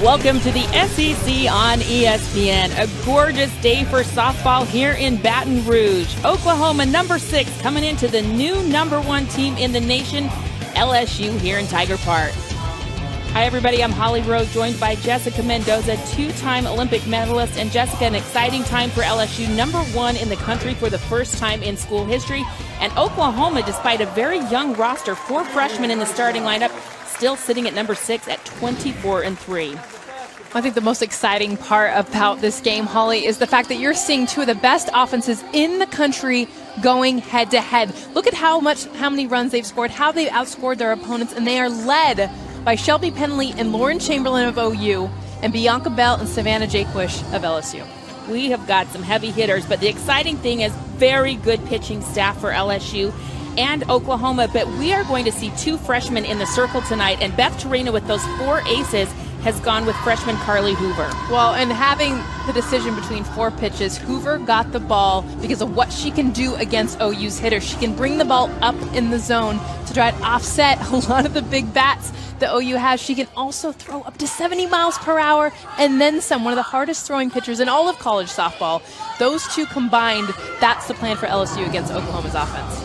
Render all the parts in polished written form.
Welcome to the SEC on ESPN. A gorgeous day for softball here in Baton Rouge. Oklahoma, number 6, coming into the new number 1 team in the nation, LSU, here in Tiger Park. Hi, everybody. I'm Holly Rowe, joined by Jessica Mendoza, 2-time Olympic medalist. And Jessica, an exciting time for LSU, number 1 in the country for the first time in school history. And Oklahoma, despite a very young roster, 4 freshmen in the starting lineup, still sitting at number 6 at 24-3. I think the most exciting part about this game, Holly, is the fact that you're seeing 2 of the best offenses in the country going head-to-head. Look at how many runs they've scored, how they've outscored their opponents, and they are led by Shelby Penley and Lauren Chamberlain of OU and Bianca Bell and Savannah Jaquish of LSU. We have got some heavy hitters, but the exciting thing is very good pitching staff for LSU and Oklahoma. But we are going to see 2 freshmen in the circle tonight, and Beth Torena, with those 4 aces, has gone with freshman Carly Hoover. Well, and having the decision between 4 pitches, Hoover got the ball because of what she can do against OU's hitters. She can bring the ball up in the zone to try to offset a lot of the big bats that OU has. She can also throw up to 70 miles per hour and then some. One of the hardest throwing pitchers in all of college softball. Those 2 combined, that's the plan for LSU against Oklahoma's offense.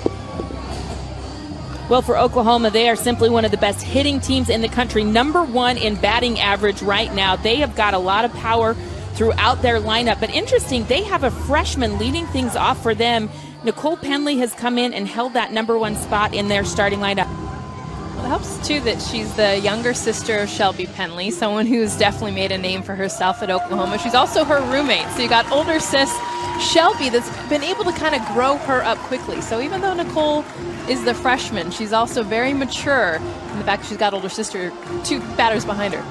Well, for Oklahoma, they are simply one of the best hitting teams in the country, number 1 in batting average right now. They have got a lot of power throughout their lineup. But interesting, they have a freshman leading things off for them. Nicole Penley has come in and held that number 1 spot in their starting lineup. It helps, too, that she's the younger sister of Shelby Penley, someone who's definitely made a name for herself at Oklahoma. She's also her roommate. So you got older sis Shelby that's been able to kind of grow her up quickly. So even though Nicole is the freshman, she's also very mature in the fact that she's got older sister 2 batters behind her.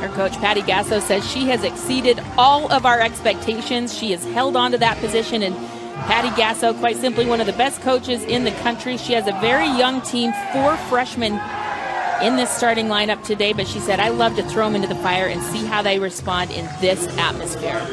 Her coach, Patty Gasso, says she has exceeded all of our expectations. She has held on to that position, and Patty Gasso, quite simply one of the best coaches in the country. She has a very young team, 4 freshmen in this starting lineup today, but she said, I love to throw them into the fire and see how they respond in this atmosphere.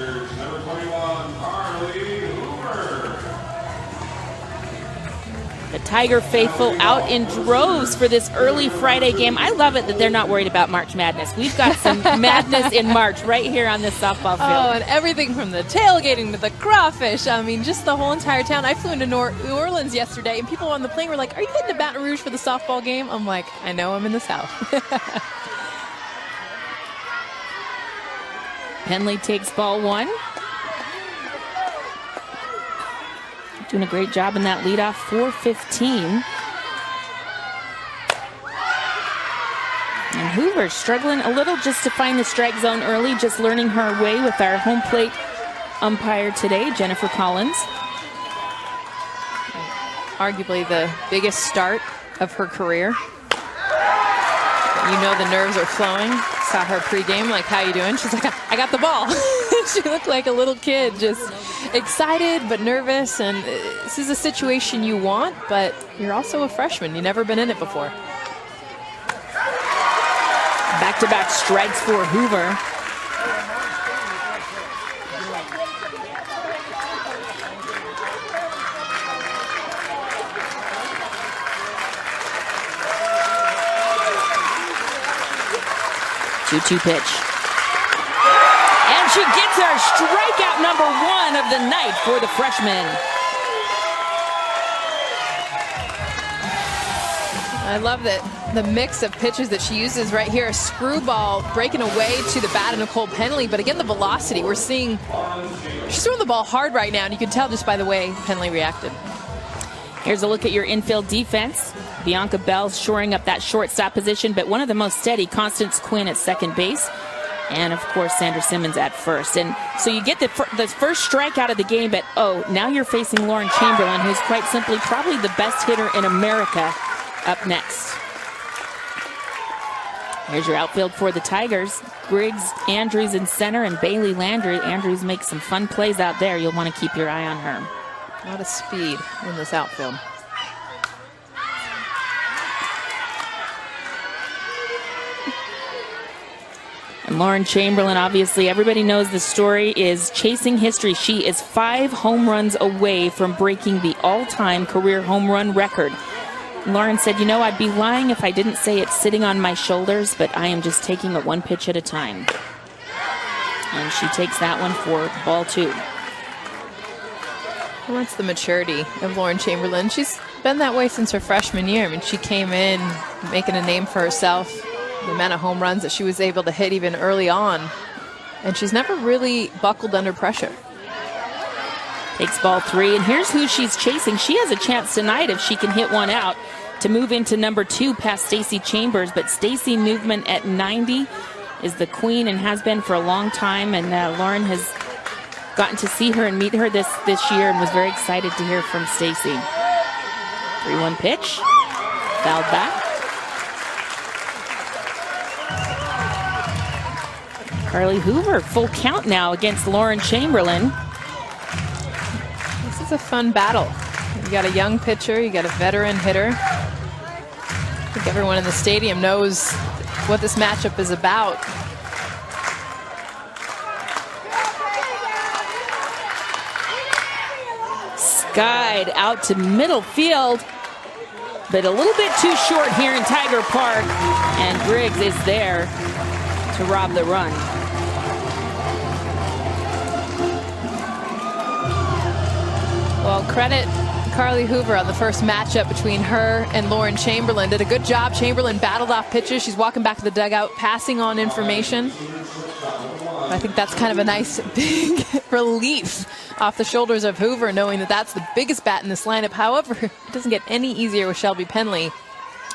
The Tiger faithful out in droves for this early Friday game. I love it that they're not worried about March Madness. We've got some madness in March right here on this softball field. Oh, and everything from the tailgating to the crawfish. I mean, just the whole entire town. I flew into New Orleans yesterday, and people on the plane were like, are you heading to Baton Rouge for the softball game? I'm like, I know, I'm in the South. Penley takes ball 1. Doing a great job in that leadoff, 4-15. And Hoover struggling a little just to find the strike zone early, just learning her way with our home plate umpire today, Jennifer Collins. Arguably the biggest start of her career. You know the nerves are flowing. Saw her pregame, like, how you doing? She's like, I got the ball. She looked like a little kid, just excited but nervous. And this is a situation you want, but you're also a freshman. You've never been in it before. Back-to-back strikes for Hoover. Two-two pitch. And she gets her strikeout number 1 of the night for the freshman. I love that the mix of pitches that she uses right here. A screwball breaking away to the bat of Nicole Penley, but again, the velocity. We're seeing she's throwing the ball hard right now, and you can tell just by the way Penley reacted. Here's a look at your infield defense. Bianca Bell shoring up that shortstop position, but one of the most steady, Constance Quinn at second base. And, of course, Sandra Simmons at first. And so you get the first strikeout of the game, but, now you're facing Lauren Chamberlain, who's quite simply probably the best hitter in America, up next. Here's your outfield for the Tigers. Griggs, Andrews in center, and Bailey Landry. Andrews makes some fun plays out there. You'll want to keep your eye on her. A lot of speed in this outfield. And Lauren Chamberlain, obviously, everybody knows the story, is chasing history. She is 5 home runs away from breaking the all-time career home run record. Lauren said, you know, I'd be lying if I didn't say it's sitting on my shoulders, but I am just taking it one pitch at a time. And she takes that one for ball 2. Well, that's the maturity of Lauren Chamberlain. She's been that way since her freshman year. I mean, she came in making a name for herself, the amount of home runs that she was able to hit even early on. And she's never really buckled under pressure. Takes ball 3, and here's who she's chasing. She has a chance tonight if she can hit one out to move into number 2 past Stacy Chambers, but Stacy movement at 90 is the queen and has been for a long time, and Lauren has gotten to see her and meet her this year and was very excited to hear from Stacy. 3-1 pitch, fouled back. Carly Hoover, full count now against Lauren Chamberlain. This is a fun battle. You got a young pitcher, you got a veteran hitter. I think everyone in the stadium knows what this matchup is about. Skied out to middle field, but a little bit too short here in Tiger Park, and Briggs is there to rob the run. Well, credit Carly Hoover on the first matchup between her and Lauren Chamberlain. Did a good job. Chamberlain battled off pitches. She's walking back to the dugout, passing on information. I think that's kind of a nice big relief off the shoulders of Hoover, knowing that that's the biggest bat in this lineup. However, it doesn't get any easier with Shelby Penley,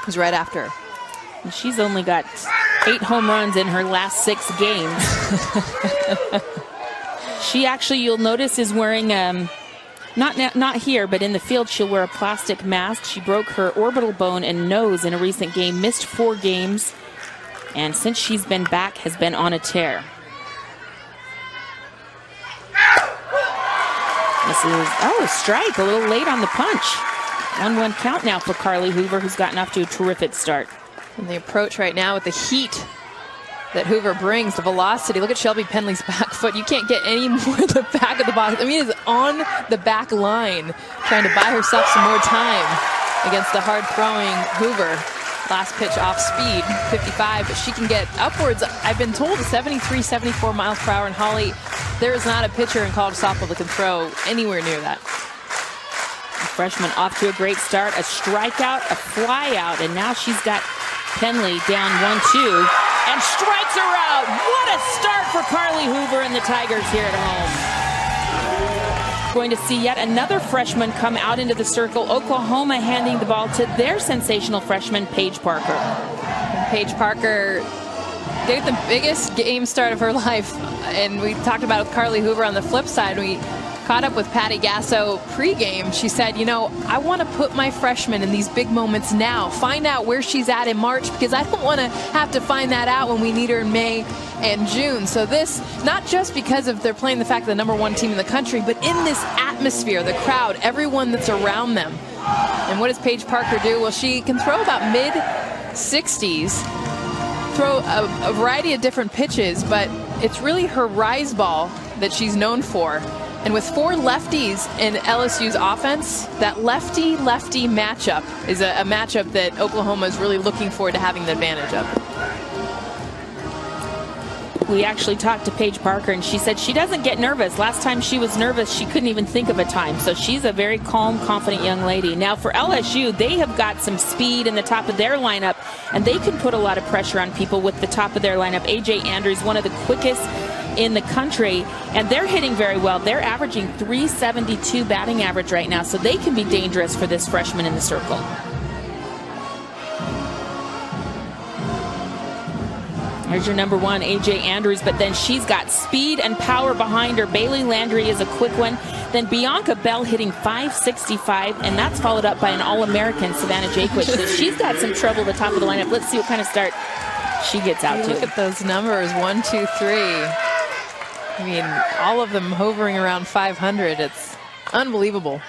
who's right after her. And she's only got 8 home runs in her last 6 games. She actually, you'll notice, is wearing, not here, but in the field, she'll wear a plastic mask. She broke her orbital bone and nose in a recent game, missed 4 games, and since she's been back, has been on a tear. This is, a strike, a little late on the punch. 1-1 count now for Carly Hoover, who's gotten off to a terrific start. And the approach right now with the heat that Hoover brings, the velocity. Look at Shelby Penley's back foot. You can't get any more the back of the box. I mean, it is on the back line, trying to buy herself some more time against the hard-throwing Hoover. Last pitch off speed, 55, but she can get upwards, I've been told, 73, 74 miles per hour. And Holly, there is not a pitcher in college softball that can throw anywhere near that. The freshman off to a great start, a strikeout, a flyout, and now she's got Penley down 1-2 and strikes her out. What a start for Carly Hoover and the Tigers here at home. Going to see yet another freshman come out into the circle. Oklahoma handing the ball to their sensational freshman, Paige Parker. And Paige Parker did the biggest game start of her life. And we talked about it with Carly Hoover on the flip side. We caught up with Patty Gasso pregame. She said, you know, I want to put my freshman in these big moments now. Find out where she's at in March, because I don't want to have to find that out when we need her in May and June. So this, not just because of they're playing the fact of the #1 team in the country, but in this atmosphere, the crowd, everyone that's around them. And what does Paige Parker do? Well, she can throw about mid-60s, throw a variety of different pitches, but it's really her rise ball that she's known for. And with 4 lefties in LSU's offense, that lefty-lefty matchup is a matchup that Oklahoma is really looking forward to having the advantage of. We actually talked to Paige Parker, and she said she doesn't get nervous. Last time she was nervous, she couldn't even think of a time. So she's a very calm, confident young lady. Now for LSU, they have got some speed in the top of their lineup, and they can put a lot of pressure on people with the top of their lineup. A.J. Andrews, one of the quickest in the country, and they're hitting very well. They're averaging .372 batting average right now, so they can be dangerous for this freshman in the circle. There's your #1, A.J. Andrews, but then she's got speed and power behind her. Bailey Landry is a quick one. Then Bianca Bell hitting .565, and that's followed up by an All-American, Savannah Jaquich. So she's got some trouble at the top of the lineup. Let's see what kind of start she gets out to. Look at those numbers, 1, 2, 3. I mean, all of them hovering around 500. It's unbelievable.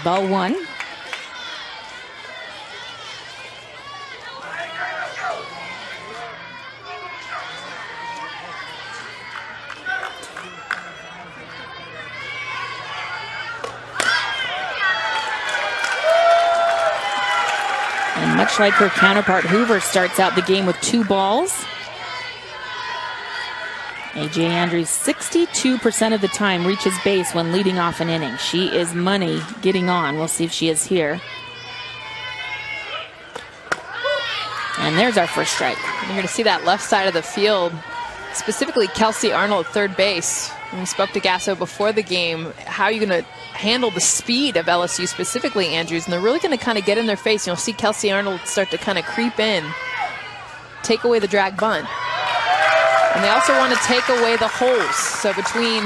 Ball 1. Much like her counterpart, Hoover starts out the game with 2 balls. A.J. Andrews, 62% of the time, reaches base when leading off an inning. She is money getting on. We'll see if she is here. And there's our first strike. You're going to see that left side of the field, specifically Kelsey Arnold at third base. When we spoke to Gasso before the game, how are you going to handle the speed of LSU, specifically Andrews? And they're really going to kind of get in their face. You'll see Kelsey Arnold start to kind of creep in, take away the drag bunt. And they also want to take away the holes. So between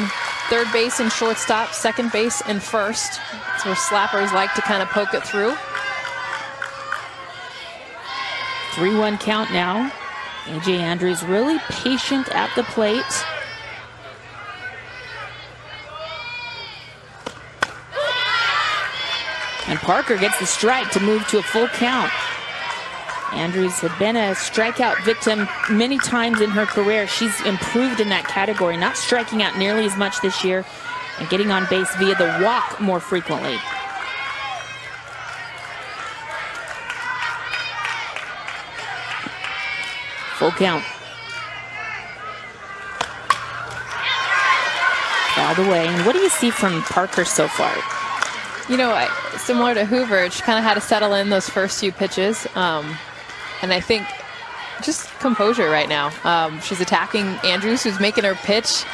third base and shortstop, second base and first, that's where slappers like to kind of poke it through. 3-1 count now. A.J. Andrews really patient at the plate. And Parker gets the strike to move to a full count. Andrews had been a strikeout victim many times in her career. She's improved in that category, not striking out nearly as much this year and getting on base via the walk more frequently. Full count. Fouled away. And what do you see from Parker so far? You know, similar to Hoover, she kind of had to settle in those first few pitches. And I think just composure right now. She's attacking Andrews, who's making her pitch,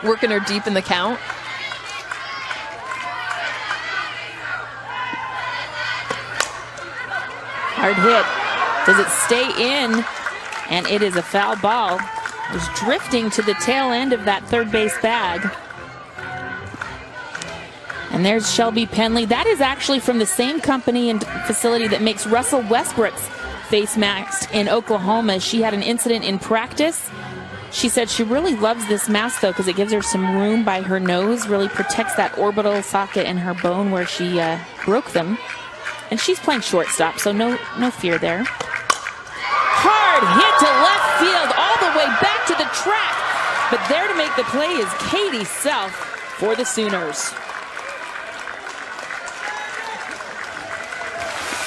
working her deep in the count. Hard hit. Does it stay in? And it is a foul ball. It was drifting to the tail end of that third base bag. And there's Shelby Penley. That is actually from the same company and facility that makes Russell Westbrook's face mask in Oklahoma. She had an incident in practice. She said she really loves this mask, though, because it gives her some room by her nose, really protects that orbital socket in her bone where she broke them. And she's playing shortstop, so no fear there. Hard hit to left field, all the way back to the track. But there to make the play is Katie Self for the Sooners.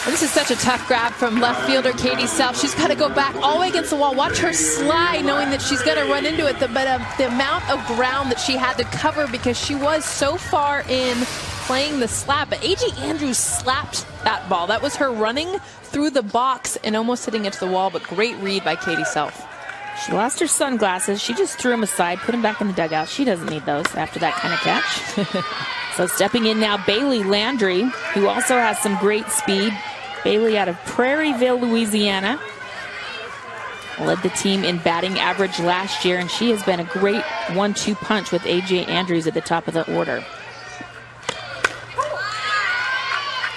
This is such a tough grab from left fielder Katie Self. She's got to go back all the way against the wall. Watch her slide, knowing that she's going to run into it. But the amount of ground that she had to cover because she was so far in playing the slap. But A.J. Andrews slapped that ball. That was her running through the box and almost hitting it to the wall. But great read by Katie Self. She lost her sunglasses. She just threw them aside, put them back in the dugout. She doesn't need those after that kind of catch. So stepping in now, Bailey Landry, who also has some great speed. Bailey out of Prairieville, Louisiana. Led the team in batting average last year, and she has been a great 1-2 punch with A.J. Andrews at the top of the order.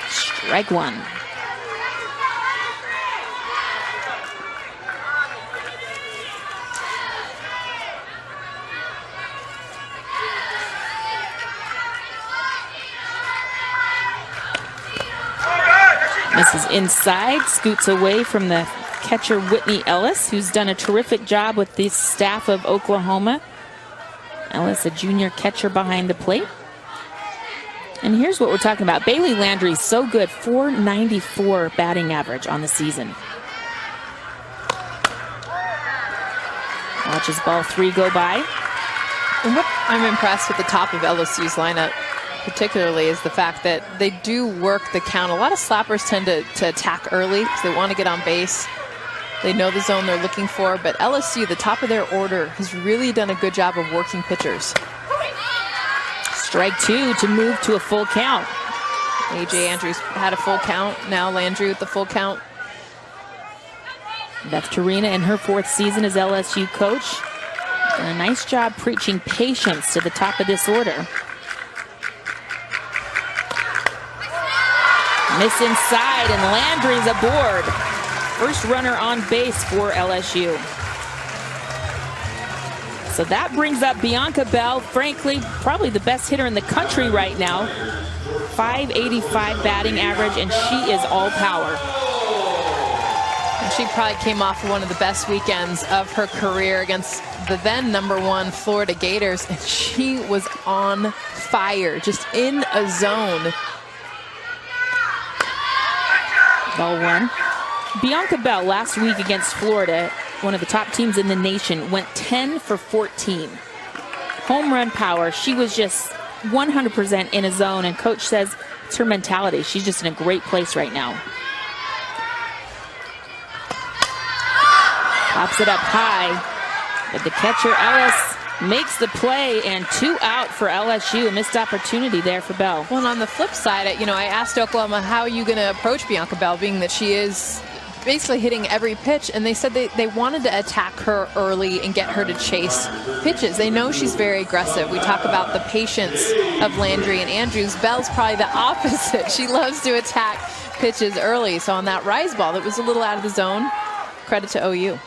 Strike one. Misses inside, scoots away from the catcher Whitney Ellis, who's done a terrific job with the staff of Oklahoma. Ellis, a junior catcher behind the plate. And here's what we're talking about. Bailey Landry's so good, .494 batting average on the season. Watches ball 3 go by. And what I'm impressed with the top of LSU's lineup particularly is the fact that they do work the count. A lot of slappers tend to attack early because they want to get on base. They know the zone they're looking for, but LSU, the top of their order, has really done a good job of working pitchers. Strike 2 to move to a full count. A.J. Andrews had a full count. Now Landry with the full count. Beth Torina in her 4th season as LSU coach. And a nice job preaching patience to the top of this order. Miss inside, and Landry's aboard. First runner on base for LSU. So that brings up Bianca Bell, frankly, probably the best hitter in the country right now. .585 batting average, and she is all power. And she probably came off one of the best weekends of her career against the then #1 Florida Gators, and she was on fire, just in a zone. Ball 1. Bianca Bell last week against Florida, one of the top teams in the nation, went 10 for 14. Home run power. She was just 100% in a zone, and coach says it's her mentality. She's just in a great place right now. Pops it up high, but the catcher, Ellis, makes the play, and 2 out for LSU. A missed opportunity there for Bell. Well, and on the flip side, I asked Oklahoma, how are you going to approach Bianca Bell, being that she is basically hitting every pitch, and they said they wanted to attack her early and get her to chase pitches. They know she's very aggressive. We talk about the patience of Landry and Andrews. Bell's probably the opposite. She loves to attack pitches early. So on that rise ball that was a little out of the zone, credit to OU.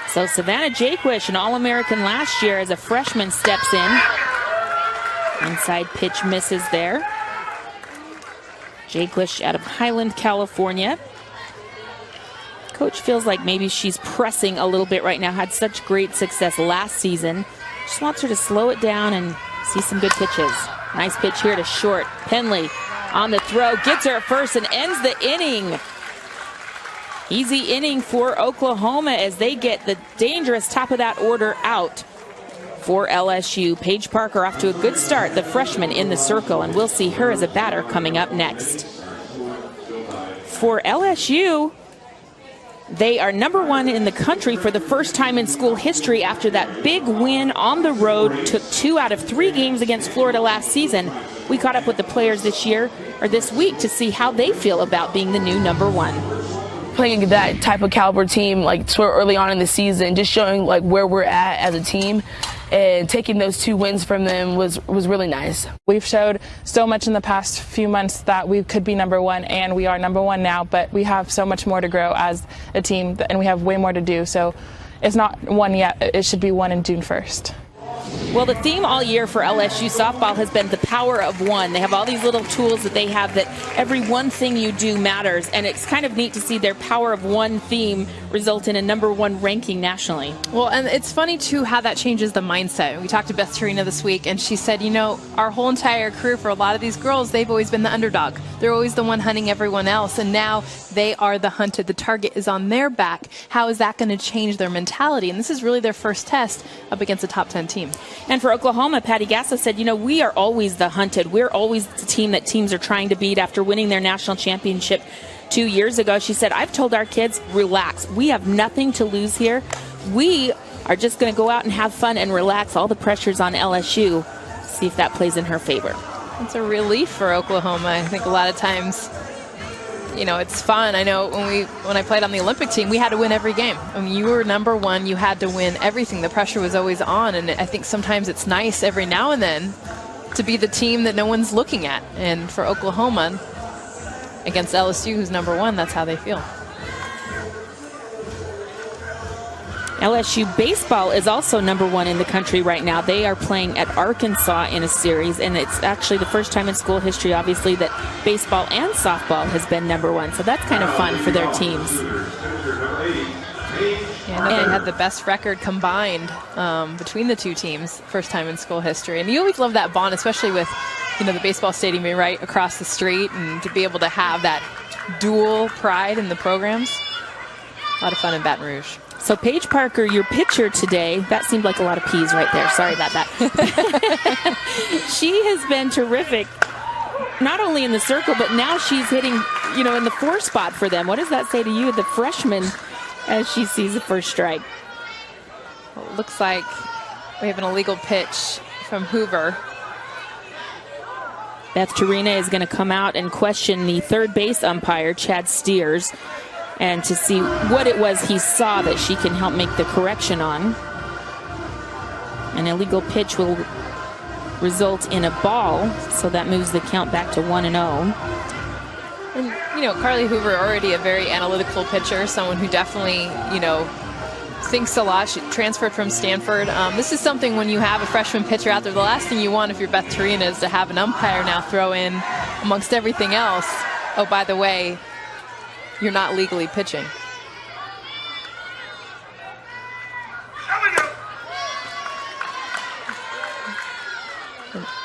So Savannah Jaquish, an All-American last year, as a freshman, steps in. Inside pitch misses there. Jaquish out of Highland, California. Coach feels like maybe she's pressing a little bit right now. Had such great success last season. Just wants her to slow it down and see some good pitches. Nice pitch here to short. Penley on the throw. Gets her at first and ends the inning. Easy inning for Oklahoma as they get the dangerous top of that order out for LSU. Paige Parker off to a good start, the freshman in the circle, and we'll see her as a batter coming up next. For LSU, they are #1 in the country for the first time in school history after that big win on the road. Took 2 out of 3 games against Florida last season. We caught up with the players this week to see how they feel about being the new #1. Playing that type of caliber team like so early on in the season, just showing like where we're at as a team, and taking those 2 wins from them was really nice. We've showed so much in the past few months that we could be #1, and we are #1 now, but we have so much more to grow as a team, and we have way more to do. So it's not 1 yet. It should be 1 in June 1st. Well, the theme all year for LSU softball has been the power of one. They have all these little tools that they have that every one thing you do matters, and it's kind of neat to see their power of one theme result in a #1 ranking nationally. Well, and it's funny, too, how that changes the mindset. We talked to Beth Tarina this week, and she said, our whole entire career for a lot of these girls, they've always been the underdog. They're always the one hunting everyone else, and now they are the hunted. The target is on their back. How is that going to change their mentality? And this is really their first test up against a top 10 team. And for Oklahoma, Patty Gasso said, we are always the hunted. We're always the team that teams are trying to beat after winning their national championship 2 years ago. She said, I've told our kids, relax. We have nothing to lose here. We are just going to go out and have fun and relax. All the pressure's on LSU. See if that plays in her favor. It's a relief for Oklahoma. I think a lot of times, it's fun. I know when I played on the Olympic team, we had to win every game. I mean, you were #1. You had to win everything. The pressure was always on. And I think sometimes it's nice every now and then to be the team that no one's looking at. And for Oklahoma, against LSU, who's #1, that's how they feel. LSU baseball is also #1 in the country right now. They are playing at Arkansas in a series, and it's actually the first time in school history, obviously, that baseball and softball has been #1. So that's kind of fun for their teams. Yeah, they had the best record combined between the 2 teams, first time in school history. And you always love that bond, especially with the baseball stadium being right across the street, and to be able to have that dual pride in the programs. A lot of fun in Baton Rouge. So Paige Parker, your pitcher today, that seemed like a lot of peas right there. Sorry about that. She has been terrific, not only in the circle, but now she's hitting, in the 4 spot for them. What does that say to you, the freshman, as she sees the first strike? Well, it looks like we have an illegal pitch from Hoover. Beth Tarina is going to come out and question the third base umpire, Chad Steers, and to see what it was he saw that she can help make the correction on. An illegal pitch will result in a ball, so that moves the count back to 1-0. And, Carly Hoover, already a very analytical pitcher, someone who definitely, thinks a lot. She transferred from Stanford. This is something when you have a freshman pitcher out there, the last thing you want if you're Beth Tarina is to have an umpire now throw in, amongst everything else, oh, by the way, you're not legally pitching.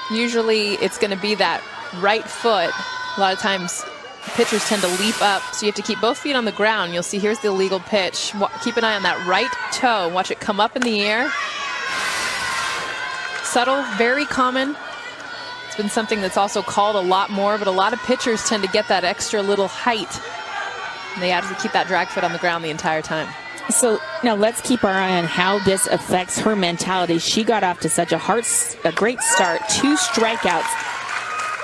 Usually it's going to be that right foot. A lot of times pitchers tend to leap up, so you have to keep both feet on the ground. You'll see here's the illegal pitch. Keep an eye on that right toe. Watch it come up in the air. Subtle, very common. It's been something that's also called a lot more, but a lot of pitchers tend to get that extra little height. And they have to keep that drag foot on the ground the entire time. So now let's keep our eye on how this affects her mentality. She got off to such a great start. 2 strikeouts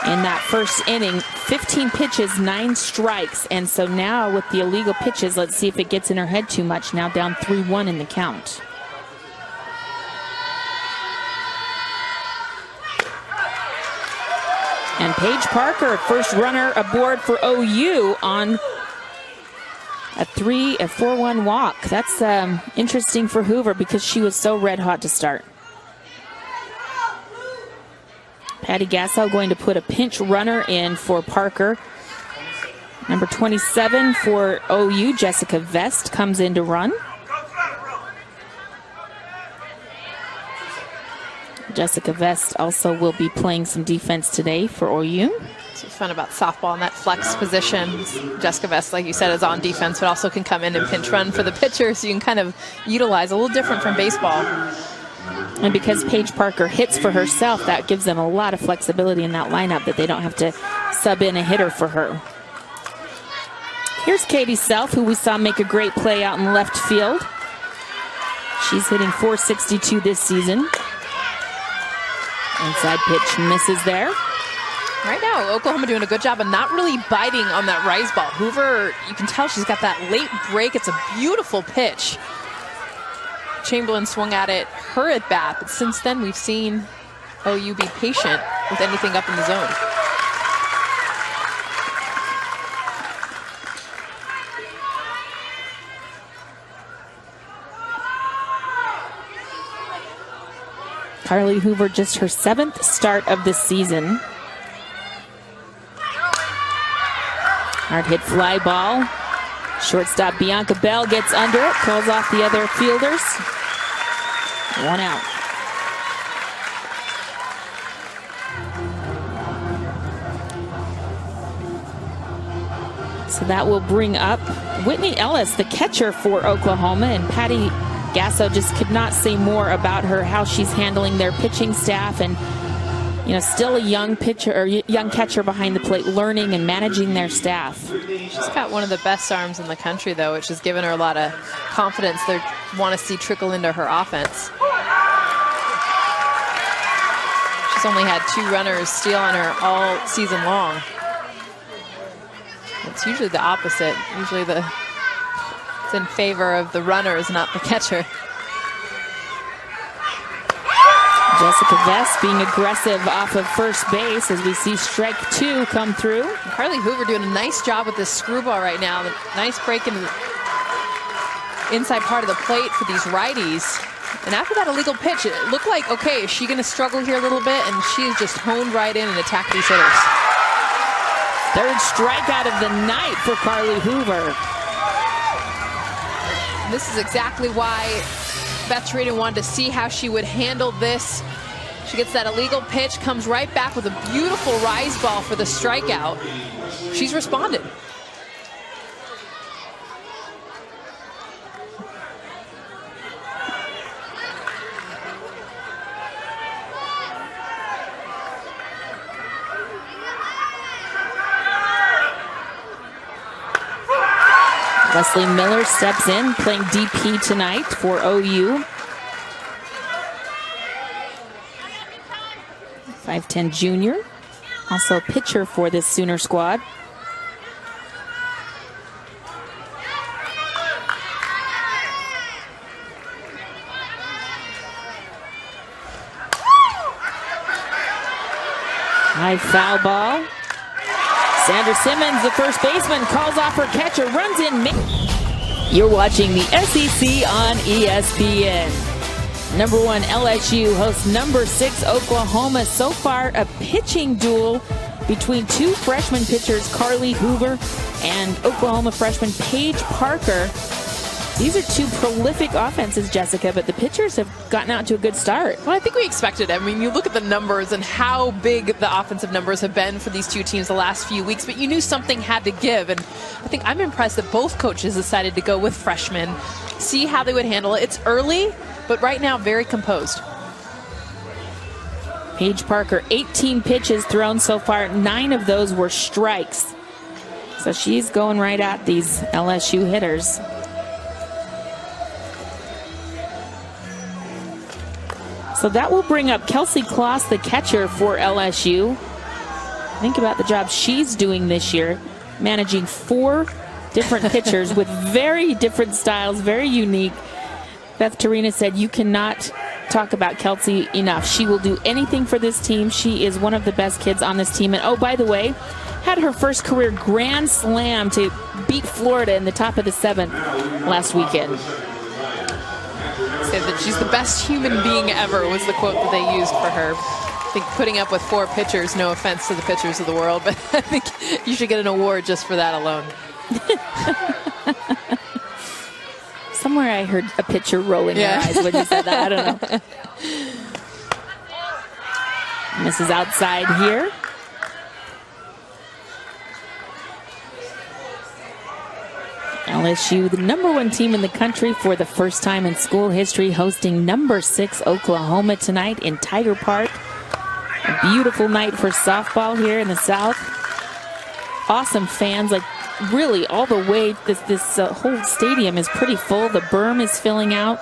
in that first inning, 15 pitches, 9 strikes. And so now with the illegal pitches, let's see if it gets in her head too much. Now down 3-1 in the count. And Paige Parker, first runner aboard for OU on a 4-1 walk. That's interesting for Hoover because she was so red hot to start. Patty Gasso going to put a pinch runner in for Parker. Number 27 for OU, Jessica Vest, comes in to run. Jessica Vest also will be playing some defense today for OU. What's fun about softball in that flex position. Jessica Vest, like you said, is on defense, but also can come in and pinch run for the pitcher, so you can kind of utilize a little different from baseball. And because Paige Parker hits for herself, that gives them a lot of flexibility in that lineup that they don't have to sub in a hitter for her. Here's Katie Self, who we saw make a great play out in left field. She's hitting .462 this season. Inside pitch misses there. Right now, Oklahoma doing a good job of not really biting on that rise ball. Hoover, you can tell she's got that late break. It's a beautiful pitch. Chamberlain swung at it, her at bat, but since then we've seen OU be patient with anything up in the zone. Carly Hoover, just her 7th start of the season. Hard hit fly ball. Shortstop Bianca Bell gets under it, calls off the other fielders. 1 out. So that will bring up Whitney Ellis, the catcher for Oklahoma, and Patty Gasso just could not say more about her, how she's handling their pitching staff, and still a young pitcher or young catcher behind the plate, learning and managing their staff. She's got one of the best arms in the country, though, which has given her a lot of confidence they want to see trickle into her offense. She's only had 2 runners steal on her all season long. It's usually the opposite. Usually it's in favor of the runners, not the catcher. Jessica Vest being aggressive off of first base as we see strike 2 come through. Carly Hoover doing a nice job with this screwball right now. Nice break in the inside part of the plate for these righties. And after that illegal pitch, it looked like, okay, is she going to struggle here a little bit? And she has just honed right in and attacked these hitters. 3rd strikeout of the night for Carly Hoover. This is exactly why Beth Reardon wanted to see how she would handle this. She gets that illegal pitch, comes right back with a beautiful rise ball for the strikeout. She's responded. Leslie Miller steps in, playing DP tonight for OU. 5'10" junior, also pitcher for this Sooner squad. High foul ball. Sandra Simmons, the first baseman, calls off her catcher, runs in. You're watching the SEC on ESPN. Number 1 LSU hosts number 6 Oklahoma. So far, a pitching duel between 2 freshman pitchers, Carly Hoover and Oklahoma freshman Paige Parker. These are two prolific offenses, Jessica, but the pitchers have gotten out to a good start. Well, I think we expected it. I mean, you look at the numbers and how big the offensive numbers have been for these two teams the last few weeks, but you knew something had to give. And I think I'm impressed that both coaches decided to go with freshmen, see how they would handle it. It's early, but right now very composed. Paige Parker, 18 pitches thrown so far. 9 of those were strikes. So she's going right at these LSU hitters. So that will bring up Kelsey Kloss, the catcher for LSU. Think about the job she's doing this year, managing 4 different pitchers with very different styles, very unique. Beth Torina said, you cannot talk about Kelsey enough. She will do anything for this team. She is one of the best kids on this team. And oh, by the way, had her first career grand slam to beat Florida in the top of the 7th last weekend. Said that she's the best human being ever was the quote that they used for her. I think putting up with 4 pitchers, no offense to the pitchers of the world, but I think you should get an award just for that alone. Somewhere I heard a pitcher rolling her eyes when you said that. I don't know. Misses outside here. LSU, the #1 team in the country for the first time in school history, hosting #6 Oklahoma tonight in Tiger Park. A beautiful night for softball here in the South. Awesome fans, like really all the way. This whole stadium is pretty full. The berm is filling out.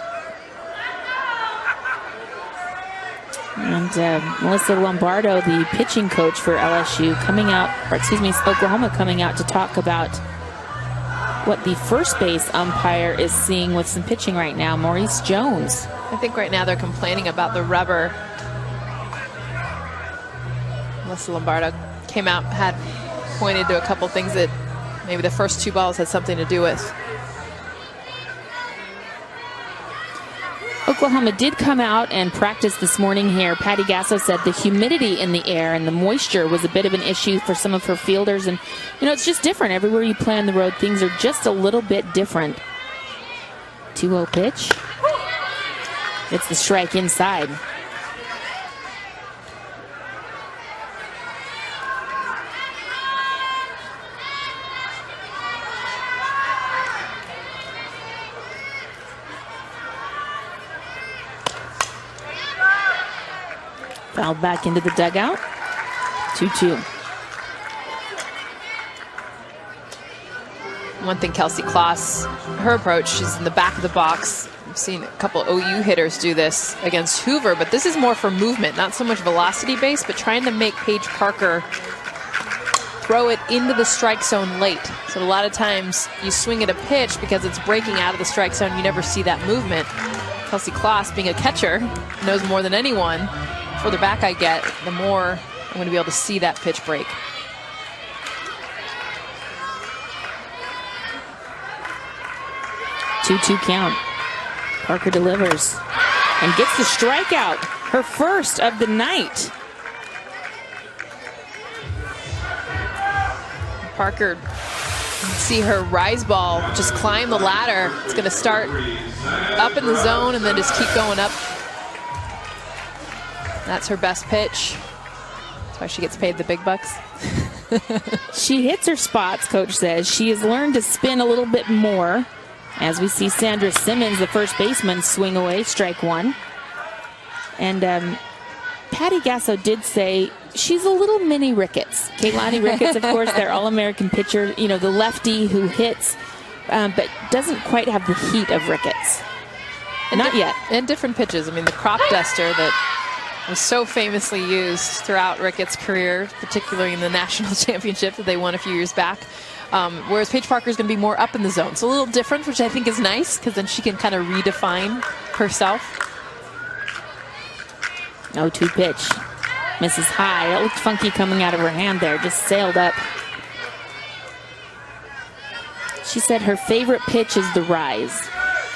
And Melissa Lombardo, the pitching coach for LSU, coming out, or excuse me, Oklahoma coming out to talk about what the first base umpire is seeing with some pitching right now, Maurice Jones. I think right now they're complaining about the rubber. Melissa Lombardo came out, had pointed to a couple things that maybe the first 2 balls had something to do with. Oklahoma did come out and practice this morning here. Patty Gasso said the humidity in the air and the moisture was a bit of an issue for some of her fielders. And, you know, it's just different. Everywhere you play on the road, things are just a little bit different. 2-0 pitch. It's the strike inside. Fouled back into the dugout. 2-2. One thing Kelsey Kloss, her approach, she's in the back of the box. I've seen a couple OU hitters do this against Hoover, but this is more for movement, not so much velocity based, but trying to make Paige Parker throw it into the strike zone late. So a lot of times you swing at a pitch because it's breaking out of the strike zone, you never see that movement. Kelsey Kloss, being a catcher, knows more than anyone. The further back I get, the more I'm going to be able to see that pitch break. Two count. Parker delivers and gets the strikeout, her first of the night. Parker, see her rise ball just climb the ladder. It's going to start up in the zone and then just keep going up. That's her best pitch. That's why she gets paid the big bucks. She hits her spots, coach says. She has learned to spin a little bit more. As we see Sandra Simmons, the first baseman, swing away, strike 1. And Patty Gasso did say she's a little mini Ricketts. Kaylani Ricketts, of course, their All-American pitcher, you know, the lefty who hits, but doesn't quite have the heat of Ricketts. Not yet. And different pitches. I mean, the crop duster that was so famously used throughout Ricketts' career, particularly in the national championship that they won a few years back. Whereas Paige Parker is going to be more up in the zone. So a little different, which I think is nice, because then she can kind of redefine herself. 0-2 pitch. Misses high. It looked funky coming out of her hand there. Just sailed up. She said her favorite pitch is the rise.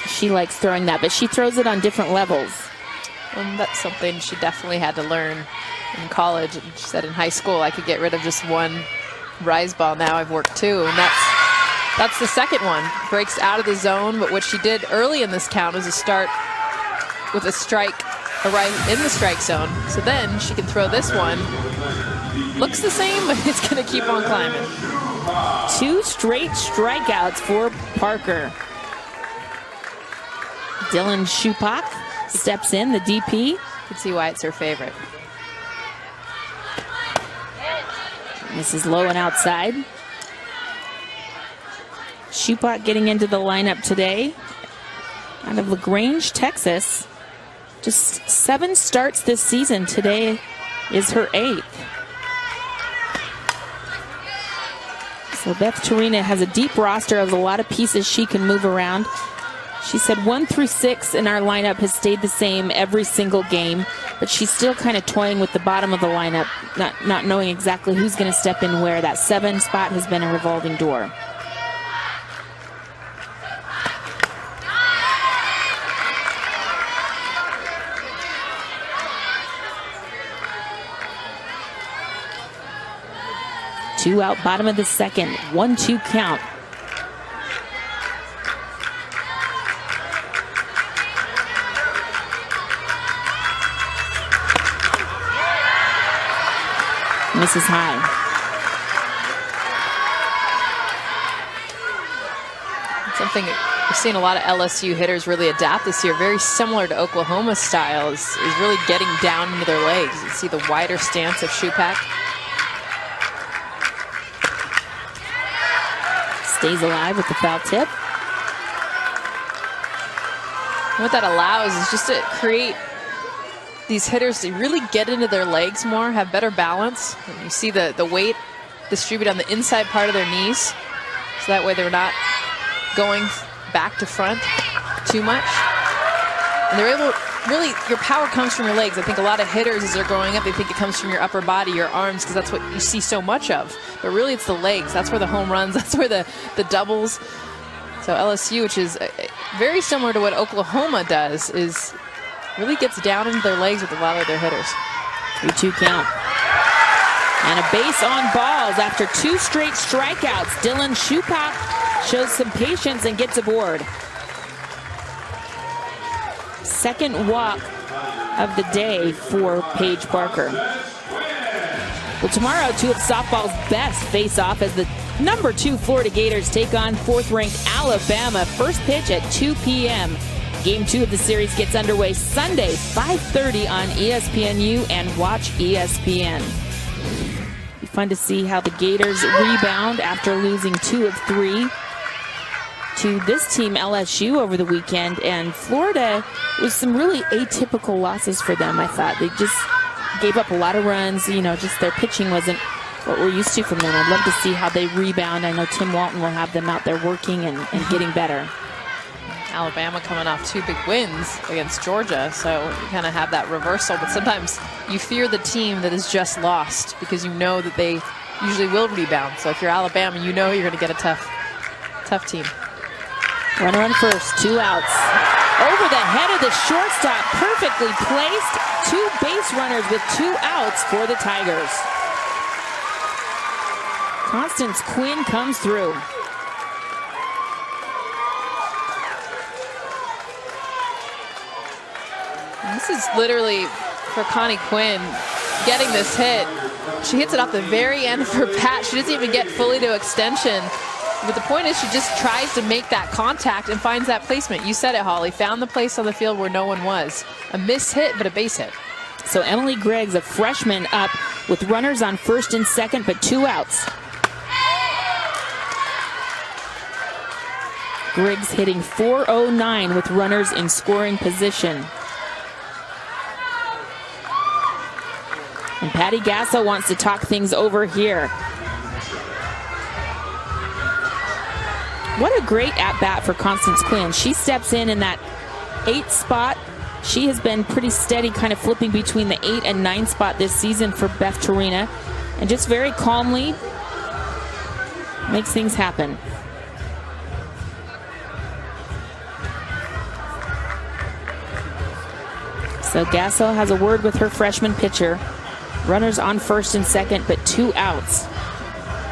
She likes throwing that, but she throws it on different levels. And that's something she definitely had to learn in college. And she said in high school, I could get rid of just one rise ball. Now I've worked 2, and that's That's the second one. Breaks out of the zone, but what she did early in this count is a start with a strike right in the strike zone. So then she can throw this one. Looks the same, but it's going to keep on climbing. 2 straight strikeouts for Parker. Dylan Shupak steps in, the DP. You can see why it's her favorite. This is low and outside. Shupak getting into the lineup today out of LaGrange, Texas. Just 7 starts this season. Today is her 8th. So Beth Torina has a deep roster of a lot of pieces she can move around. She said 1 through 6 in our lineup has stayed the same every single game, but she's still kind of toying with the bottom of the lineup, not knowing exactly who's going to step in where. That 7 spot has been a revolving door. Two out, bottom of the second. 1-2 count. Misses high. Something we've seen a lot of LSU hitters really adapt this year, very similar to Oklahoma's style, is really getting down into their legs. You see the wider stance of Shupak. Stays alive with the foul tip. What that allows is just to create these hitters to really get into their legs more, have better balance. And you see the weight distribute on the inside part of their knees, so that way they're not going back to front too much. And they're able, really, your power comes from your legs. I think a lot of hitters, as they're growing up, they think it comes from your upper body, your arms, because that's what you see so much of. But really, it's the legs. That's where the home runs, that's where the doubles. So LSU, which is very similar to what Oklahoma does, is really gets down into their legs with a lot of their hitters. 3-2 count. And a base on balls after 2 straight strikeouts. Dylan Shupak shows some patience and gets aboard. Second walk of the day for Paige Parker. Well, tomorrow, 2 of softball's best face off as the number 2 Florida Gators take on 4th-ranked Alabama. First pitch at 2 p.m. Game 2 of the series gets underway Sunday, 5:30 on ESPNU and Watch ESPN. Be fun to see how the Gators rebound after losing 2 of 3 to this team, LSU, over the weekend. And Florida was some really atypical losses for them, I thought. They just gave up a lot of runs. You know, just their pitching wasn't what we're used to from them. I'd love to see how they rebound. I know Tim Walton will have them out there working and getting better. Alabama coming off 2 big wins against Georgia, so you kind of have that reversal. But sometimes you fear the team that is just lost because you know that they usually will rebound. So if you're Alabama, you know you're going to get a tough team. Runner on first, 2 outs. Over the head of the shortstop, perfectly placed. 2 base runners with 2 outs for the Tigers. Constance Quinn comes through. This is literally, for Connie Quinn, getting this hit. She hits it off the very end of her bat. She doesn't even get fully to extension. But the point is she just tries to make that contact and finds that placement. You said it, Holly. Found the place on the field where no one was. A miss hit, but a base hit. So Emily Griggs, a freshman, up with runners on first and second, but 2 outs. Griggs hitting .409 with runners in scoring position. And Patty Gasso wants to talk things over here. What a great at-bat for Constance Quinn. She steps in that 8th spot. She has been pretty steady, kind of flipping between the 8 and 9 spot this season for Beth Torina. And just very calmly makes things happen. So Gasso has a word with her freshman pitcher. Runners on first and second, but 2 outs.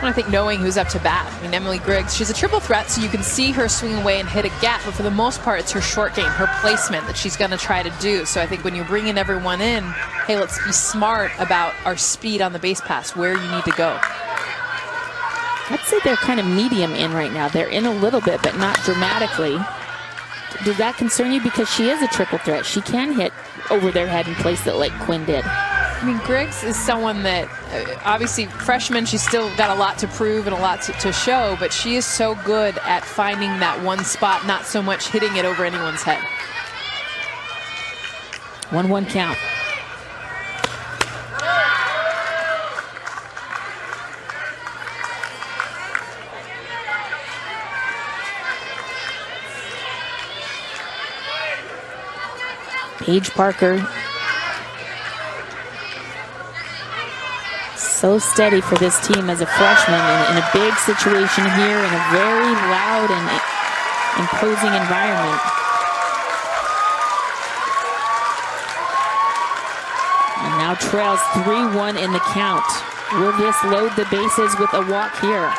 I think knowing who's up to bat. I mean, Emily Griggs, she's a triple threat, so you can see her swing away and hit a gap, but for the most part, it's her short game, her placement that she's going to try to do. So I think when you're bringing everyone in, hey, let's be smart about our speed on the base pass, where you need to go. I'd say they're kind of medium in right now. They're in a little bit, but not dramatically. Does that concern you? Because she is a triple threat. She can hit over their head and place it like Quinn did. I mean, Griggs is someone that, obviously, freshman, she's still got a lot to prove and a lot to show, but she is so good at finding that one spot, not so much hitting it over anyone's head. 1-1 count. Paige Parker. So steady for this team as a freshman in a big situation here in a very loud and imposing environment. And now trails 3-1 in the count. Will this load the bases with a walk here?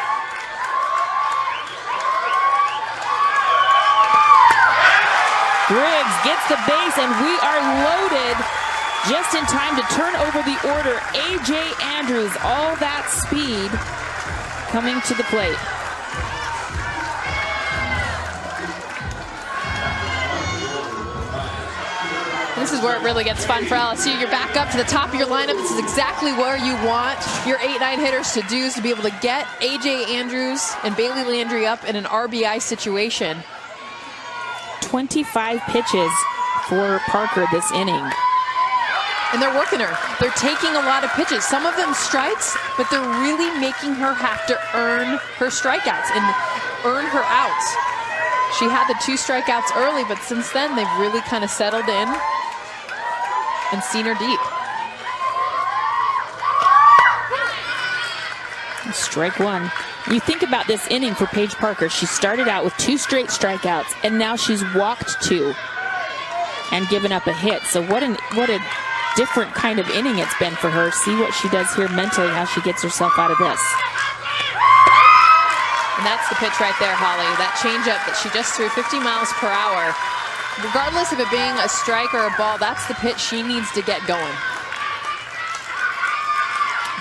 Griggs gets the base, and we are loaded just in time to turn over the order. A.J. Andrews, all that speed coming to the plate. This is where it really gets fun for LSU. You're back up to the top of your lineup. This is exactly where you want your 8-9 hitters to do, is to be able to get A.J. Andrews and Bailey Landry up in an RBI situation. 25 pitches for Parker this inning. And they're working her. They're taking a lot of pitches. Some of them strikes, but they're really making her have to earn her strikeouts and earn her outs. She had the 2 strikeouts early, but since then they've really kind of settled in and seen her deep. Strike one. You think about this inning for Paige Parker. She started out with 2 straight strikeouts, and now she's walked 2 and given up a hit. So what a different kind of inning it's been for her. See what she does here mentally, how she gets herself out of this. And that's the pitch right there, Holly. That changeup that she just threw 50 miles per hour. Regardless of it being a strike or a ball, that's the pitch she needs to get going.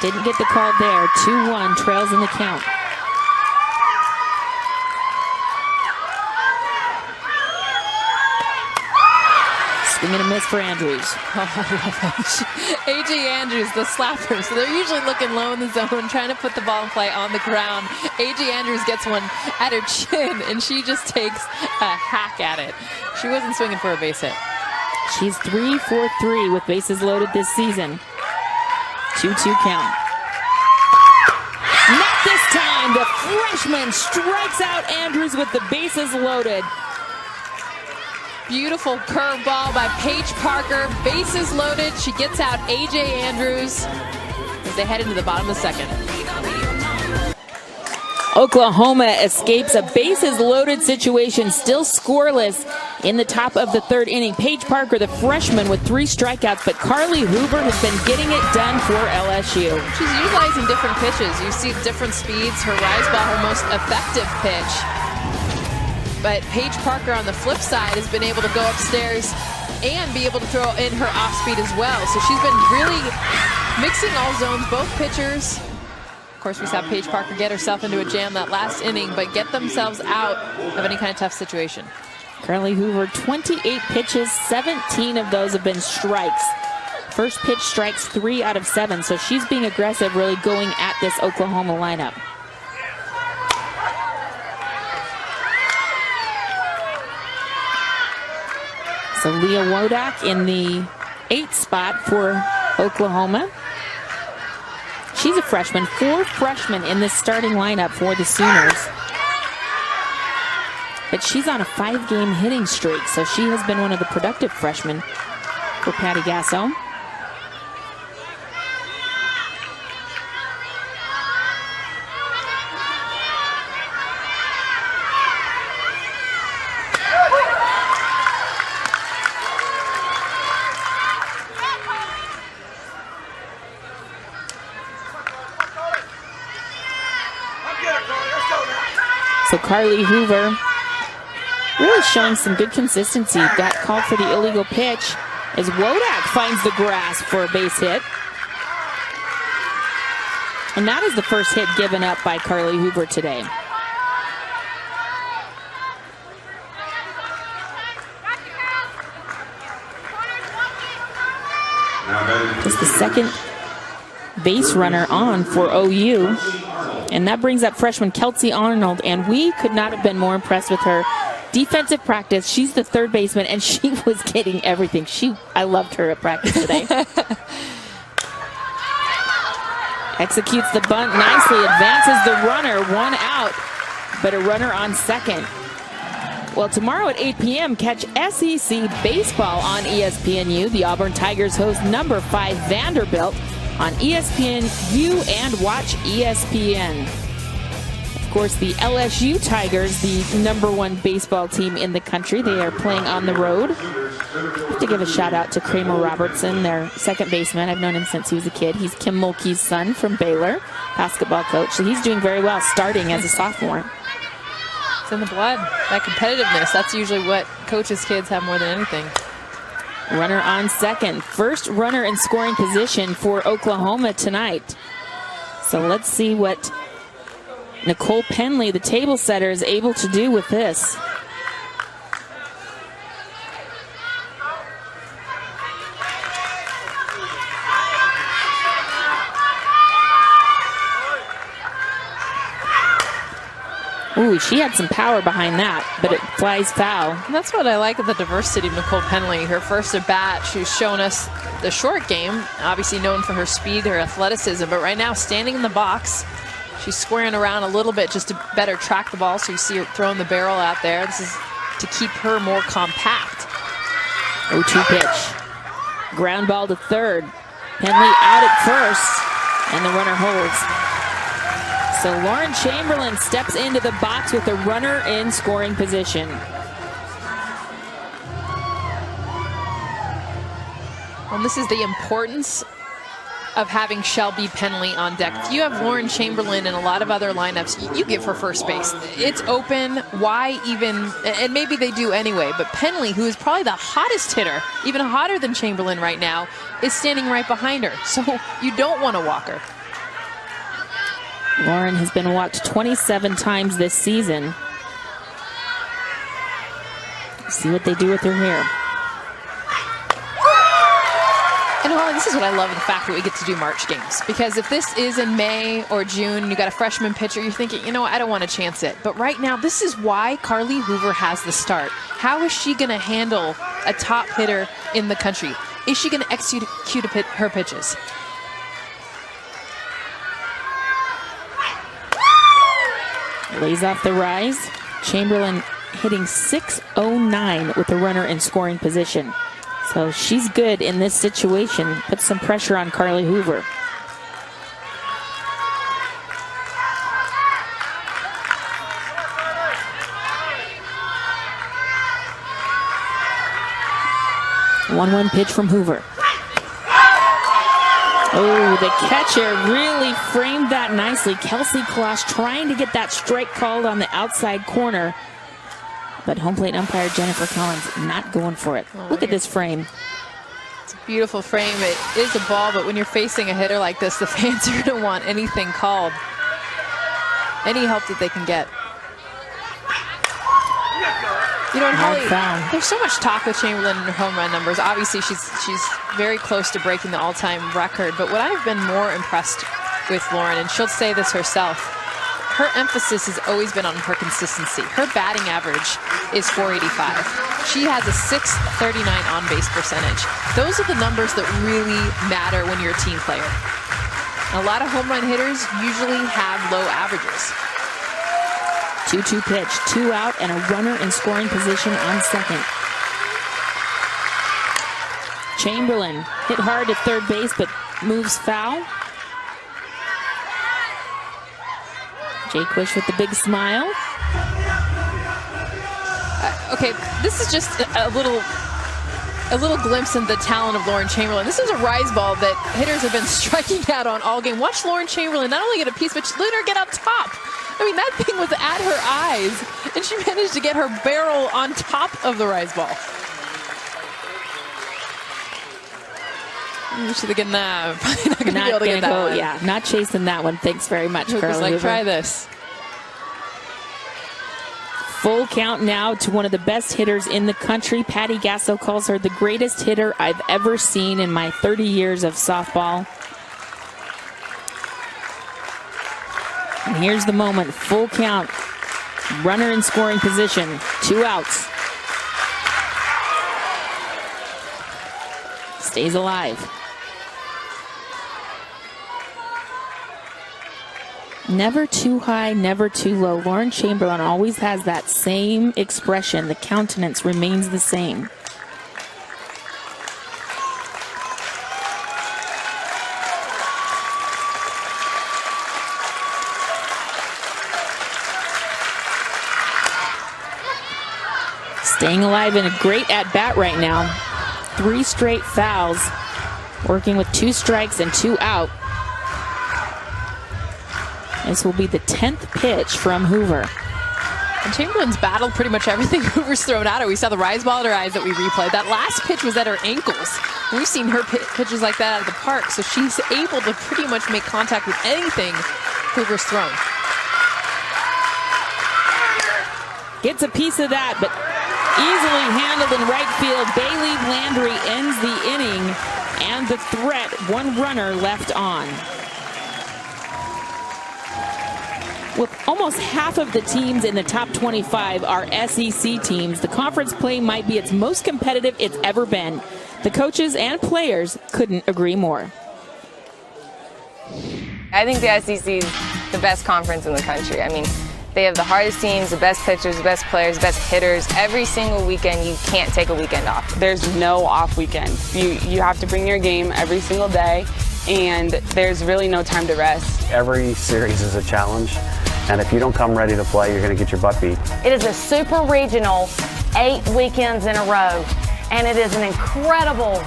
Didn't get the call there. 2-1, trails in the count. Swing and a miss for Andrews. Oh, I love it. A.J. Andrews, the slapper. So they're usually looking low in the zone, trying to put the ball in play on the ground. A.J. Andrews gets one at her chin, and she just takes a hack at it. She wasn't swinging for a base hit. She's 3 for 3 with bases loaded this season. 2-2 count. Not this time. The freshman strikes out Andrews with the bases loaded. Beautiful curveball by Paige Parker. Bases loaded. She gets out A.J. Andrews as they head into the bottom of the second. Oklahoma escapes a bases loaded situation, still scoreless in the top of the 3rd inning. Paige Parker, the freshman, with 3 strikeouts, but Carly Hoover has been getting it done for LSU. She's utilizing different pitches. You see different speeds. Her rise ball, her most effective pitch. But Paige Parker on the flip side has been able to go upstairs and be able to throw in her off speed as well. So she's been really mixing all zones, both pitchers. Of course, we saw Paige Parker get herself into a jam that last inning, but get themselves out of any kind of tough situation. Carly Hoover, 28 pitches, 17 of those have been strikes. First pitch strikes 3 out of 7, so she's being aggressive, really going at this Oklahoma lineup. So Leah Wodak in the 8th spot for Oklahoma. She's a freshman, 4 freshmen in this starting lineup for the Sooners. But she's on a 5-game hitting streak, so she has been one of the productive freshmen for Patty Gasso. So Carly Hoover really showing some good consistency. Got called for the illegal pitch as Wodak finds the grass for a base hit. And that is the first hit given up by Carly Hoover today. Just the second base runner on for OU. And that brings up freshman Kelsey Arnold, and we could not have been more impressed with her. Defensive practice, she's the third baseman, and she was getting everything. I loved her at practice today. Executes the bunt nicely, advances the runner, 1 out, but a runner on second. Well, tomorrow at 8 p.m., catch SEC baseball on ESPNU. The Auburn Tigers host number 5 Vanderbilt on ESPNU and watch ESPN. Of course, the LSU Tigers, the number 1 baseball team in the country, they are playing on the road. I have to give a shout out to Kramer Robertson, their second baseman. I've known him since he was a kid. He's Kim Mulkey's son from Baylor, basketball coach. So he's doing very well starting as a sophomore. It's in the blood, that competitiveness. That's usually what coaches' kids have more than anything. Runner on second. First runner in scoring position for Oklahoma tonight. So let's see what Nicole Penley, the table setter, is able to do with this. Ooh, she had some power behind that, but it flies foul. And that's what I like of the diversity of Nicole Penley. Her first at bat, she's shown us the short game, obviously known for her speed, her athleticism, but right now standing in the box, she's squaring around a little bit just to better track the ball, so you see her throwing the barrel out there. This is to keep her more compact. 0-2 pitch. Ground ball to third. Penley out at first, and the runner holds. So Lauren Chamberlain steps into the box with a runner in scoring position. And this is the importance of having Shelby Penley on deck. If you have Lauren Chamberlain and a lot of other lineups, you give her first base. It's open. Why even? And maybe they do anyway, but Penley, who is probably the hottest hitter, even hotter than Chamberlain right now, is standing right behind her. So you don't want to walk her. Lauren has been walked 27 times this season. See what they do with her here. And Holly, this is what I love of the fact that we get to do March games. Because if this is in May or June, you got a freshman pitcher, you're thinking, you know what, I don't want to chance it. But right now, this is why Carly Hoover has the start. How is she going to handle a top hitter in the country? Is she going to execute her pitches? Lays off the rise. Chamberlain hitting .609 with the runner in scoring position. So she's good in this situation. Puts some pressure on Carly Hoover. One pitch from Hoover. Oh, the catcher really framed that nicely. Kelsey Kloss trying to get that strike called on the outside corner. But home plate umpire Jennifer Collins not going for it. Look at this frame. It's a beautiful frame. It is a ball, but when you're facing a hitter like this, the fans are going to want anything called. Any help that they can get. You know, and Holly, there's so much talk with Chamberlain and her home run numbers. Obviously, she's very close to breaking the all-time record. But what I've been more impressed with Lauren, and she'll say this herself, her emphasis has always been on her consistency. Her batting average is .485. She has a .639 on-base percentage. Those are the numbers that really matter when you're a team player. A lot of home run hitters usually have low averages. 2-2 pitch, 2 out, and a runner in scoring position on second. Chamberlain hit hard at third base, but moves foul. Jaquish with the big smile. Okay, this is just a little glimpse into the talent of Lauren Chamberlain. This is a rise ball that hitters have been striking out on all game. Watch Lauren Chamberlain not only get a piece, but let her get up top. I mean, that thing was at her eyes, and she managed to get her barrel on top of the rise ball. She's again, probably not going to be able to get that one. Yeah, not chasing that one. Thanks very much, Hook was Carly. like, try this. Full count now to one of the best hitters in the country. Patty Gasso calls her the greatest hitter I've ever seen in my 30 years of softball. And here's the moment. Full count. Runner in scoring position. 2 outs. Stays alive. Never too high, never too low. Lauren Chamberlain always has that same expression. The countenance remains the same. Staying alive in a great at-bat right now. 3 straight fouls. Working with 2 strikes and 2 out. This will be the 10th pitch from Hoover. And Chamberlain's battled pretty much everything Hoover's thrown at her. We saw the rise ball at her eyes that we replayed. That last pitch was at her ankles. We've seen her pitches like that out of the park, so she's able to pretty much make contact with anything Hoover's thrown. Gets a piece of that, but easily handled in right field. Bailey Landry ends the inning, and the threat, 1 runner left on. With almost half of the teams in the top 25 are SEC teams, the conference play might be its most competitive it's ever been. The coaches and players couldn't agree more. I think the SEC is the best conference in the country. I mean, they have the hardest teams, the best pitchers, the best players, the best hitters. Every single weekend, you can't take a weekend off. There's no off weekend. You have to bring your game every single day, and there's really no time to rest. Every series is a challenge, and if you don't come ready to play, you're going to get your butt beat. It is a super regional, 8 weekends in a row, and it is an incredible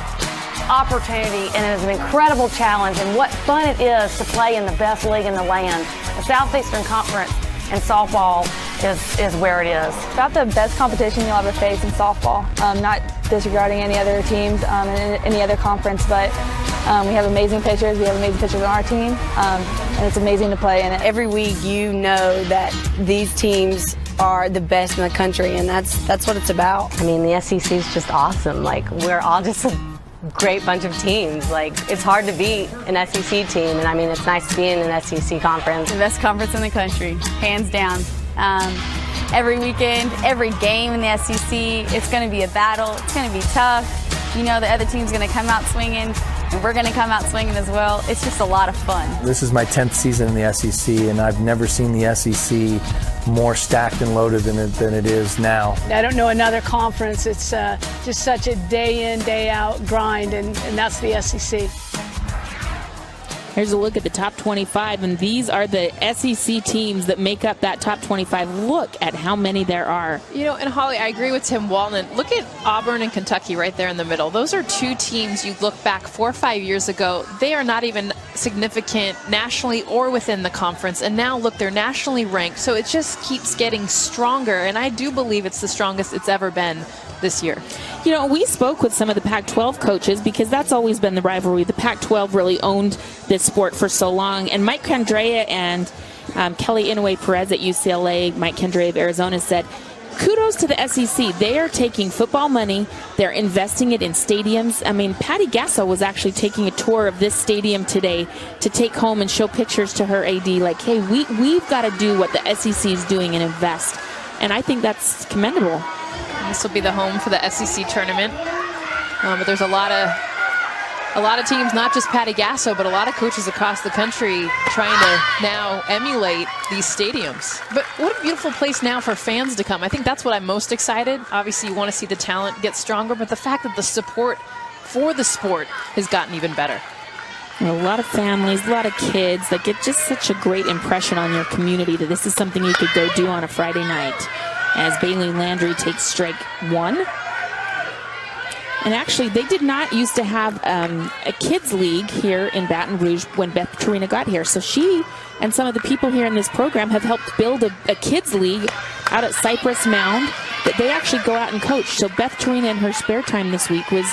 opportunity, and it is an incredible challenge, and what fun it is to play in the best league in the land. The Southeastern Conference and softball is where it is. About the best competition you'll ever face in softball. Not disregarding any other teams in any other conference, but we have amazing pitchers. We have amazing pitchers on our team, and it's amazing to play in it. Every week you know that these teams are the best in the country, and that's what it's about. I mean, the SEC is just awesome. Like, we're all just a great bunch of teams. Like, it's hard to beat an SEC team, and I mean, it's nice to be in an SEC conference. The best conference in the country, hands down. Every weekend, every game in the SEC, it's going to be a battle. It's going to be tough. You know, the other team's going to come out swinging, and we're going to come out swinging as well. It's just a lot of fun. This is my 10th season in the SEC, and I've never seen the SEC more stacked and loaded than it is now. I don't know another conference. It's just such a day in, day out grind, and that's the SEC. Here's a look at the top 25, and these are the SEC teams that make up that top 25. Look at how many there are. You know, and Holly, I agree with Tim Walton. Look at Auburn and Kentucky right there in the middle. Those are 2 teams you look back 4 or 5 years ago. They are not even significant nationally or within the conference. And now, look, they're nationally ranked. So it just keeps getting stronger. And I do believe it's the strongest it's ever been this year. You know, we spoke with some of the Pac-12 coaches because that's always been the rivalry. The Pac-12 really owned this sport for so long. And Mike Candrea and Kelly Inouye Perez at UCLA, Mike Candrea of Arizona, said, kudos to the SEC. They are taking football money. They're investing it in stadiums. I mean, Patty Gasso was actually taking a tour of this stadium today to take home and show pictures to her AD like, hey, we've got to do what the SEC is doing and invest. And I think that's commendable. This will be the home for the SEC tournament. But there's a lot of teams, not just Patty Gasso, but a lot of coaches across the country trying to now emulate these stadiums. But what a beautiful place now for fans to come. I think that's what I'm most excited. Obviously, you want to see the talent get stronger, but the fact that the support for the sport has gotten even better. A lot of families, a lot of kids that get just such a great impression on your community that this is something you could go do on a Friday night. As Bailey Landry takes strike 1. And actually, they did not used to have a kids league here in Baton Rouge when Beth Tarina got here. So she and some of the people here in this program have helped build a kids league out at Cypress Mound that they actually go out and coach. So Beth Tarina in her spare time this week was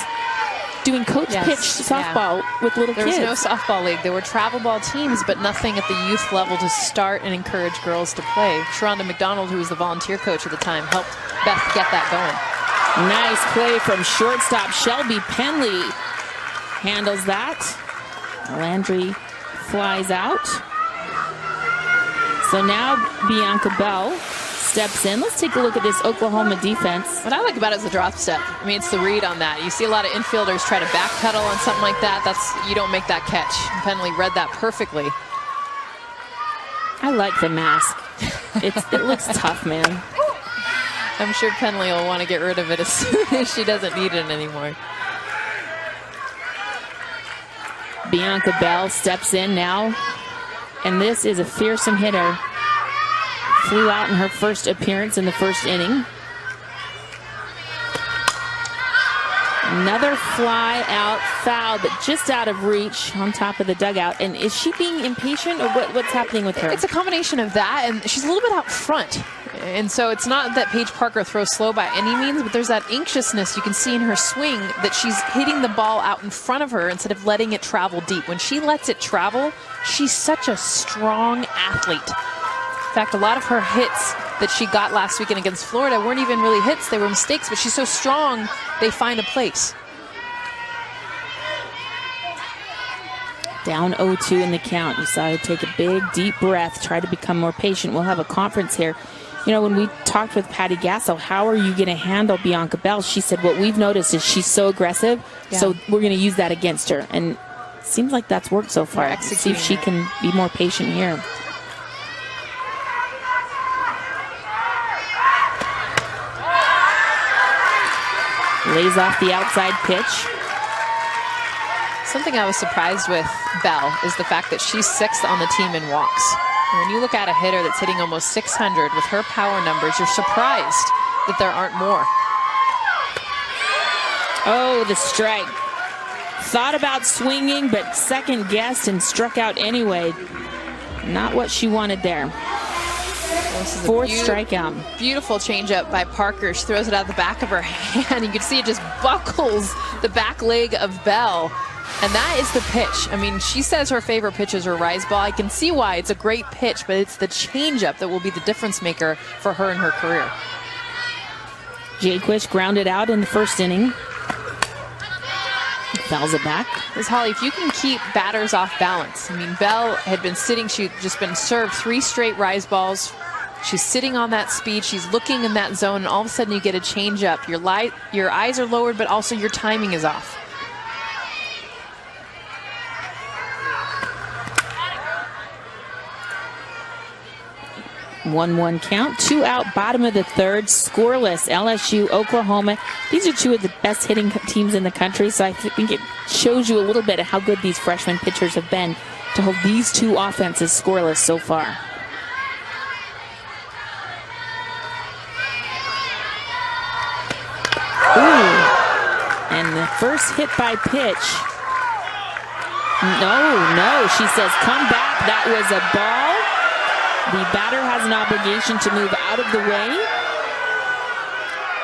doing pitch softball with little kids. There was no softball league. There were travel ball teams, but nothing at the youth level to start and encourage girls to play. Sharonda McDonald, who was the volunteer coach at the time, helped Beth get that going. Nice play from shortstop Shelby Penley. Handles that. Landry flies out. So now Bianca Bell steps in. Let's take a look at this Oklahoma defense. What I like about it is the drop step. I mean, it's the read on that. You see a lot of infielders try to backpedal on something like that. You don't make that catch. Penley read that perfectly. I like the mask. It looks tough, man. I'm sure Penley will want to get rid of it as soon as she doesn't need it anymore. Bianca Bell steps in now, and this is a fearsome hitter. Flew out in her first appearance in the first inning. Another fly out, foul, but just out of reach on top of the dugout. And is she being impatient, or what's happening with her? It's a combination of that, and she's a little bit out front. And so it's not that Paige Parker throws slow by any means, but there's that anxiousness you can see in her swing that she's hitting the ball out in front of her instead of letting it travel deep. When she lets it travel, she's such a strong athlete. In fact, a lot of her hits that she got last weekend against Florida weren't even really hits, they were mistakes, but she's so strong, they find a place. Down 0-2 in the count. You saw her take a big, deep breath, try to become more patient. We'll have a conference here. You know, when we talked with Patty Gasso, how are you going to handle Bianca Bell? She said, what we've noticed is she's so aggressive, so we're going to use that against her. And it seems like that's worked so far. See if she can be more patient here. Lays off the outside pitch. Something I was surprised with Bell is the fact that she's 6th on the team in walks. And when you look at a hitter that's hitting almost 600 with her power numbers, you're surprised that there aren't more. Oh, the strike. Thought about swinging, but second guessed and struck out anyway. Not what she wanted there. Fourth strikeout. Beautiful changeup by Parker. She throws it out the back of her hand. You can see it just buckles the back leg of Bell. And that is the pitch. I mean, she says her favorite pitches are rise ball. I can see why. It's a great pitch, but it's the changeup that will be the difference maker for her in her career. Jaquish grounded out in the first inning. Fouls it back. Because Holly, if you can keep batters off balance. I mean, Bell had been sitting. She'd just been served 3 straight rise balls. She's sitting on that speed. She's looking in that zone, and all of a sudden you get a changeup. Your eyes are lowered, but also your timing is off. One count, 2 out, bottom of the third, scoreless. LSU, Oklahoma. These are 2 of the best hitting teams in the country, so I think it shows you a little bit of how good these freshman pitchers have been to hold these 2 offenses scoreless so far. Ooh. And the first hit by pitch. No, she says, come back. That was a ball. The batter has an obligation to move out of the way.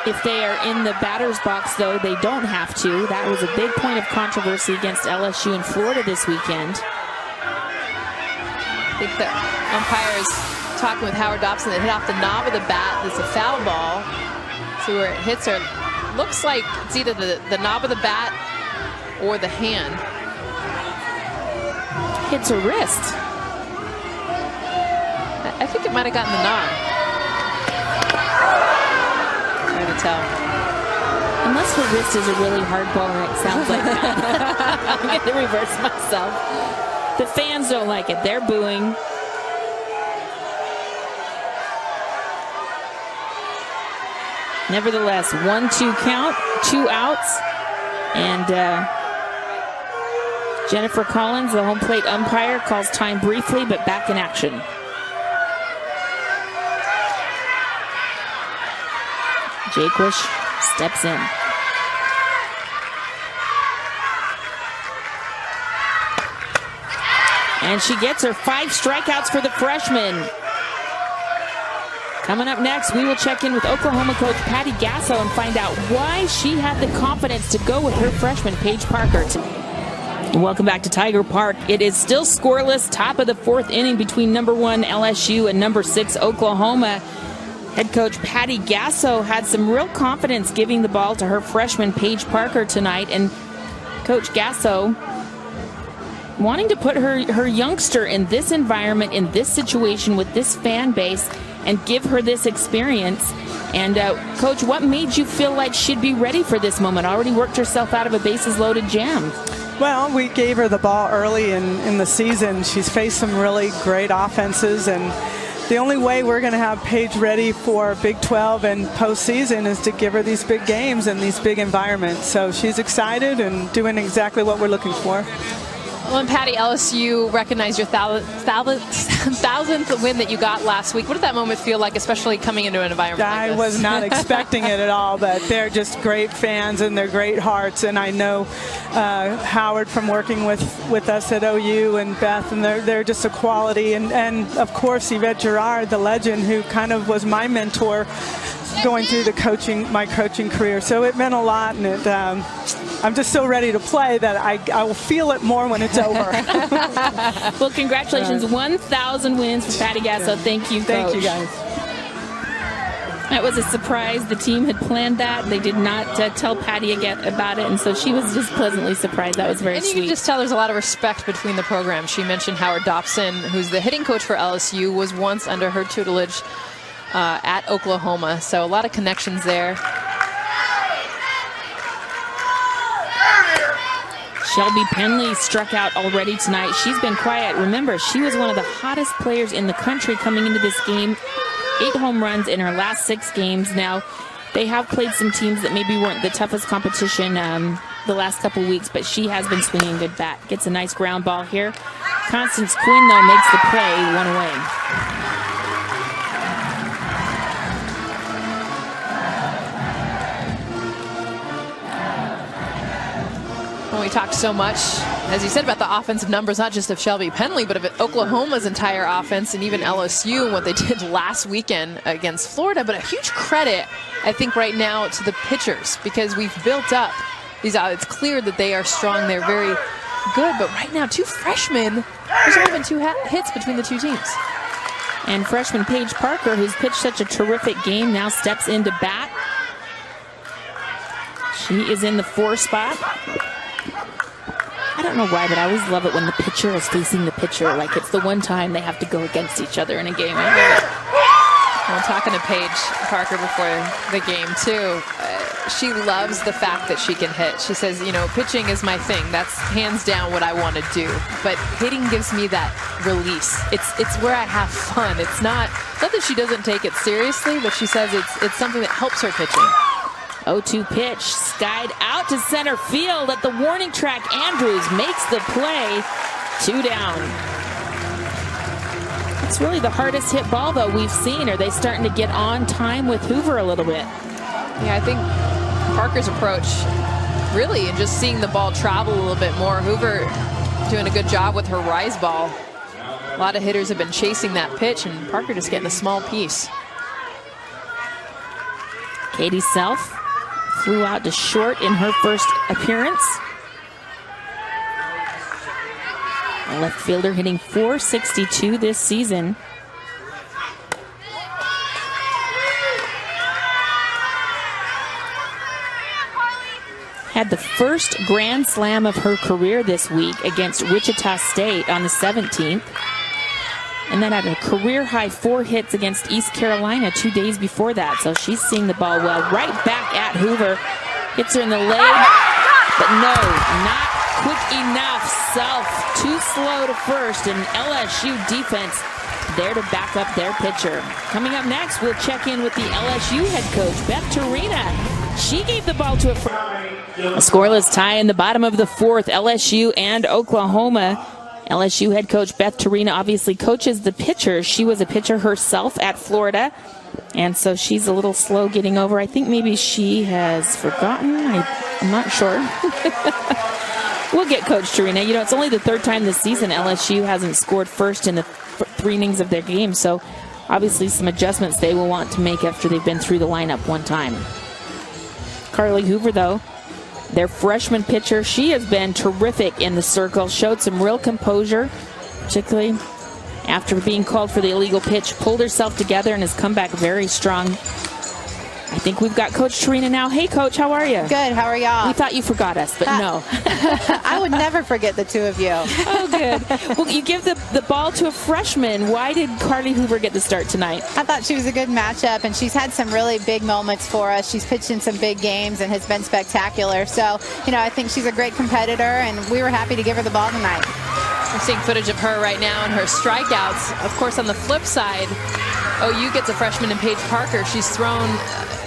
If they are in the batter's box, though, they don't have to. That was a big point of controversy against LSU in Florida this weekend. I think the umpire is talking with Howard Dobson that hit off the knob of the bat. It's a foul ball. See where it hits her. Looks like it's either the knob of the bat or the hand. Hits her wrist. I think it might have gotten the knob. Hard to tell. Unless her wrist is a really hard ball and it sounds like that. I'm going to reverse myself. The fans don't like it. They're booing. Nevertheless, 1-2 count, 2 outs. And Jennifer Collins, the home plate umpire, calls time briefly, but back in action. Jaquish steps in. And she gets her 5 strikeouts for the freshman. Coming up next, we will check in with Oklahoma coach Patty Gasso and find out why she had the confidence to go with her freshman Paige Parker. Welcome back to Tiger Park. It is still scoreless, top of the 4th inning between number 1 LSU and number 6 Oklahoma. Head coach Patty Gasso had some real confidence giving the ball to her freshman Paige Parker tonight, and Coach Gasso wanting to put her youngster in this environment, in this situation with this fan base, and give her this experience. And Coach, what made you feel like she'd be ready for this moment? Already worked herself out of a bases-loaded jam. Well, we gave her the ball early in the season. She's faced some really great offenses, and the only way we're going to have Paige ready for Big 12 and postseason is to give her these big games and these big environments. So she's excited and doing exactly what we're looking for. Well, and Patty, LSU recognized your thousandth win that you got last week. What did that moment feel like, especially coming into an environment like this? I was not expecting it at all, but they're just great fans and they're great hearts. And I know Howard from working with us at OU and Beth, and they're just a quality. And of course, Yvette Girard, the legend, who kind of was my mentor going through my coaching career. So it meant a lot, and I'm just so ready to play that I will feel it more when it's over. Well, congratulations. 1,000 wins for Patty Gasso. Thank you, Coach. Thank you, guys. That was a surprise. The team had planned that. They did not tell Patty about it, and so she was just pleasantly surprised. That was very sweet. And you can just tell there's a lot of respect between the programs. She mentioned Howard Dobson, who's the hitting coach for LSU, was once under her tutelage at Oklahoma. So a lot of connections there. Shelby Penley struck out already tonight. She's been quiet. Remember, she was one of the hottest players in the country coming into this game. 8 home runs in her last 6 games. Now, they have played some teams that maybe weren't the toughest competition the last couple weeks, but she has been swinging good bat. Gets a nice ground ball here. Constance Quinn, though, makes the play, 1 away. Well, we talked so much, as you said, about the offensive numbers, not just of Shelby Penley, but of Oklahoma's entire offense and even LSU and what they did last weekend against Florida. But a huge credit, I think, right now to the pitchers, because we've built up these out. It's clear that they are strong. They're very good. But right now, 2 freshmen, there's only been 2 hits between the 2 teams. And freshman Paige Parker, who's pitched such a terrific game, now steps into bat. She is in the 4 spot. I don't know why, but I always love it when the pitcher is facing the pitcher. Like it's the one time they have to go against each other in a game. I love it. Well, talking to Paige Parker before the game, too, she loves the fact that she can hit. She says, you know, pitching is my thing. That's hands down what I want to do. But hitting gives me that release. It's where I have fun. It's not that she doesn't take it seriously, but she says it's something that helps her pitching. 0-2 pitch, skied out to center field at the warning track. Andrews makes the play. 2 down. It's really the hardest hit ball, though, we've seen. Are they starting to get on time with Hoover a little bit? Yeah, I think Parker's approach, really, and just seeing the ball travel a little bit more. Hoover doing a good job with her rise ball. A lot of hitters have been chasing that pitch, and Parker just getting a small piece. Katie Self flew out to short in her first appearance. A left fielder hitting .462 this season. Had the first grand slam of her career this week against Wichita State on the 17th. And then had a career-high 4 hits against East Carolina 2 days before that. So she's seeing the ball well. Right back at Hoover. Hits her in the leg. But no, not quick enough. Self too slow to first. And LSU defense there to back up their pitcher. Coming up next, we'll check in with the LSU head coach, Beth Torina. She gave the ball to a scoreless tie in the bottom of the 4th. LSU and Oklahoma. LSU head coach Beth Torina obviously coaches the pitchers. She was a pitcher herself at Florida, and so she's a little slow getting over. I think maybe she has forgotten. I'm not sure. We'll get Coach Torina. You know, it's only the third time this season LSU hasn't scored first in the 3 innings of their game, so obviously some adjustments they will want to make after they've been through the lineup one time. Carly Hoover, though, their freshman pitcher, she has been terrific in the circle, showed some real composure, particularly after being called for the illegal pitch, pulled herself together and has come back very strong. I think we've got Coach Torina now. Hey, Coach, how are you? Good. How are y'all? We thought you forgot us, but no. I would never forget the two of you. Oh, good. Well, you give the ball to a freshman. Why did Carly Hoover get the start tonight? I thought she was a good matchup, and she's had some really big moments for us. She's pitched in some big games and has been spectacular. So, you know, I think she's a great competitor, and we were happy to give her the ball tonight. We're seeing footage of her right now and her strikeouts. Of course, on the flip side, OU gets a freshman in Paige Parker. She's thrown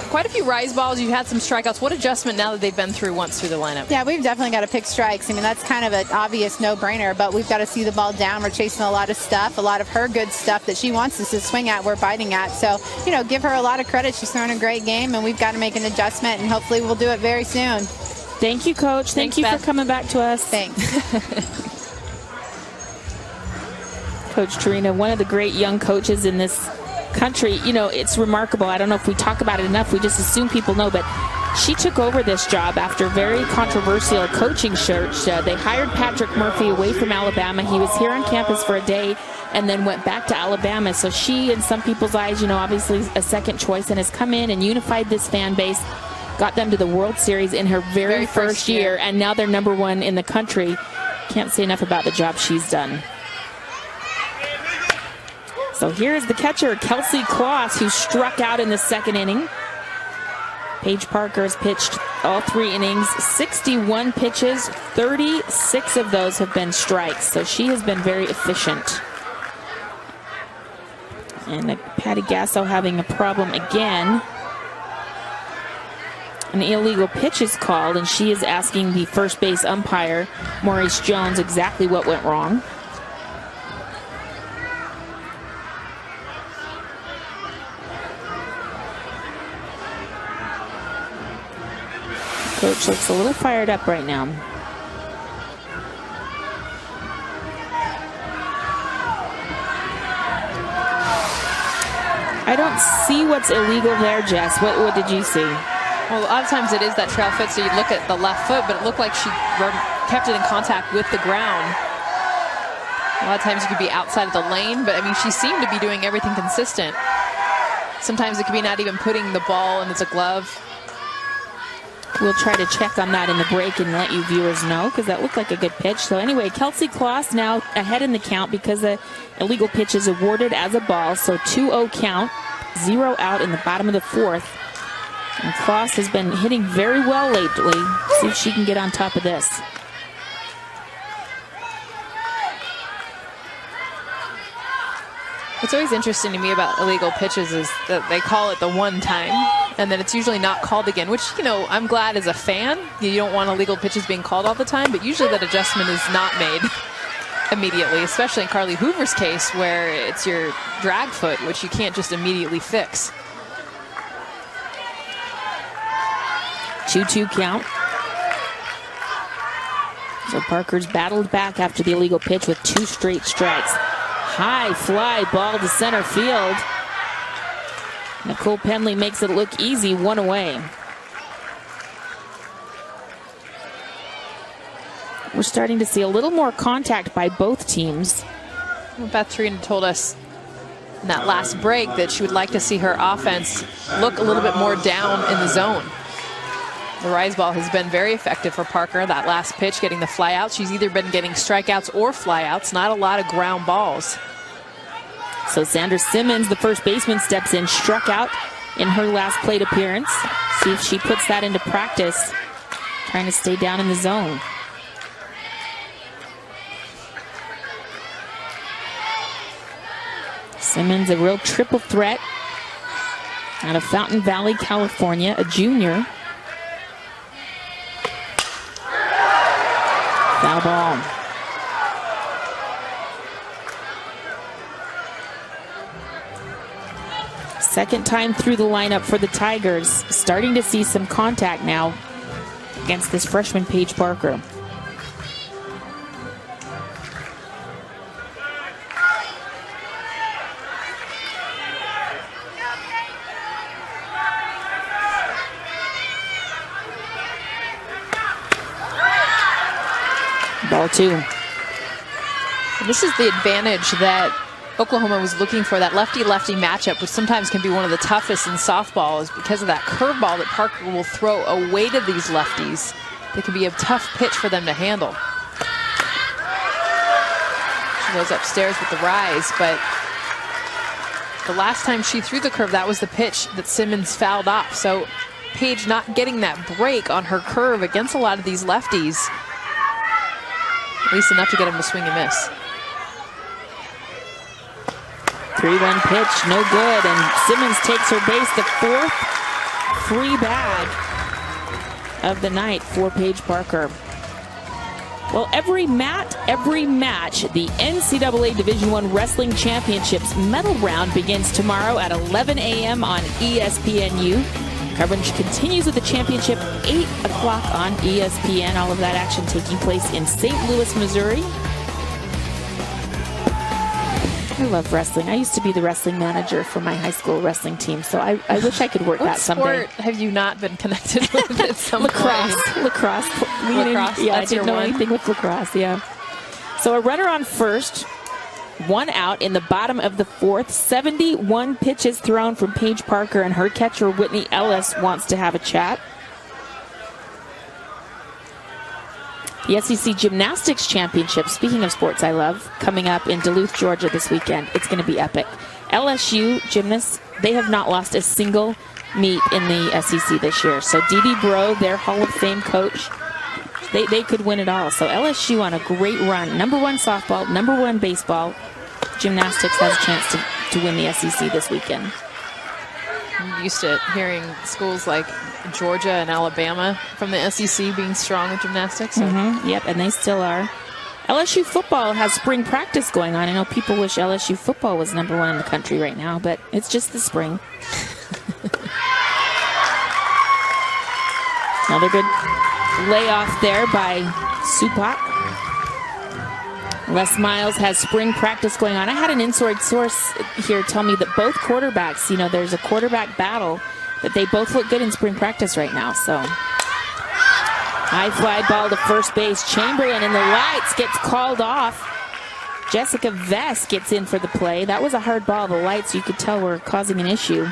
quite a few rise balls. You've had some strikeouts. What adjustment now that they've been through once through the lineup? Yeah, we've definitely got to pick strikes. I mean, that's kind of an obvious no-brainer, but we've got to see the ball down. We're chasing a lot of stuff, a lot of her good stuff that she wants us to swing at, we're biting at. So, you know, give her a lot of credit. She's thrown a great game, and we've got to make an adjustment, and hopefully we'll do it very soon. Thank you, Coach. Thank you Beth. For coming back to us. Thanks. Coach Torina, one of the great young coaches in this country. You know, it's remarkable. I don't know if we talk about it enough. We just assume people know, but she took over this job after very controversial coaching search. They hired Patrick Murphy away from Alabama. He was here on campus for a day and then went back to Alabama. So she, in some people's eyes, you know, obviously a second choice, and has come in and unified this fan base, got them to the World Series in her very first year, and now they're #1 in the country. Can't say enough about the job she's done. So here's the catcher, Kelsey Kloss, who struck out in the second inning. Paige Parker has pitched all 3 innings, 61 pitches, 36 of those have been strikes. So she has been very efficient. And Patty Gasso having a problem again. An illegal pitch is called, and she is asking the first base umpire, Maurice Jones, exactly what went wrong. Coach looks a little fired up right now. I don't see what's illegal there, Jess. What did you see? Well, a lot of times it is that trail foot, so you look at the left foot, but it looked like she kept it in contact with the ground. A lot of times you could be outside of the lane, but I mean, she seemed to be doing everything consistent. Sometimes it could be not even putting the ball and it's a glove. We'll try to check on that in the break and let you viewers know, because that looked like a good pitch. So anyway, Kelsey Kloss now ahead in the count because the illegal pitch is awarded as a ball. So 2-0 count, 0 out in the bottom of the 4th. And Kloss has been hitting very well lately. See if she can get on top of this. What's always interesting to me about illegal pitches is that they call it the one time, and then it's usually not called again, which, you know, I'm glad as a fan. You don't want illegal pitches being called all the time, but usually that adjustment is not made immediately, especially in Carly Hoover's case where it's your drag foot, which you can't just immediately fix. 2-2 count. So Parker's battled back after the illegal pitch with 2 straight strikes. High fly ball to center field. Nicole Penley makes it look easy, 1 away. We're starting to see a little more contact by both teams. Well, Beth Torina told us in that last break that she would like to see her offense look a little bit more down in the zone. The rise ball has been very effective for Parker. That last pitch, getting the fly out. She's either been getting strikeouts or flyouts, not a lot of ground balls. So Sandra Simmons, the first baseman, steps in, struck out in her last plate appearance. See if she puts that into practice, trying to stay down in the zone. Simmons, a real triple threat out of Fountain Valley, California, a junior. Foul ball. Second time through the lineup for the Tigers. Starting to see some contact now against this freshman Paige Parker. Ball 2. And this is the advantage that Oklahoma was looking for, that lefty-lefty matchup, which sometimes can be one of the toughest in softball, is because of that curveball that Parker will throw away to these lefties. That can be a tough pitch for them to handle. She goes upstairs with the rise, but the last time she threw the curve, that was the pitch that Simmons fouled off. So Paige not getting that break on her curve against a lot of these lefties, at least enough to get them to swing and miss. 3-1 pitch, no good, and Simmons takes her base, the 4th free bag of the night for Paige Parker. Well, every match, the NCAA Division I Wrestling Championships medal round begins tomorrow at 11 a.m. on ESPNU. Coverage continues with the championship 8 o'clock on ESPN. All of that action taking place in St. Louis, Missouri. I love wrestling. I used to be the wrestling manager for my high school wrestling team, so I wish I could work that someday. What sport have you not been connected with at some Lacrosse. point? Lacrosse. Yeah, I didn't know anything with lacrosse, yeah. So a runner on first, 1 out in the bottom of the 4th. 71 pitches thrown from Paige Parker, and her catcher, Whitney Ellis, wants to have a chat. The SEC Gymnastics Championship, speaking of sports I love, coming up in Duluth, Georgia this weekend. It's going to be epic. LSU gymnasts, they have not lost a single meet in the SEC this year. So Dee Dee Bro, their Hall of Fame coach, they could win it all. So LSU on a great run. #1 softball, #1 baseball. Gymnastics has a chance to win the SEC this weekend. I'm used to hearing schools like Georgia and Alabama from the SEC being strong in gymnastics. So. Yep, and they still are. LSU football has spring practice going on. I know people wish LSU football was #1 in the country right now, but it's just the spring. Another good layoff there by Supak. Les Miles has spring practice going on. I had an inside source here tell me that both quarterbacks, there's a quarterback battle, that they both look good in spring practice right now. So high fly ball to first base. Chamberlain in the lights gets called off. Jessica Vest gets in for the play. That was a hard ball. The lights, you could tell, were causing an issue.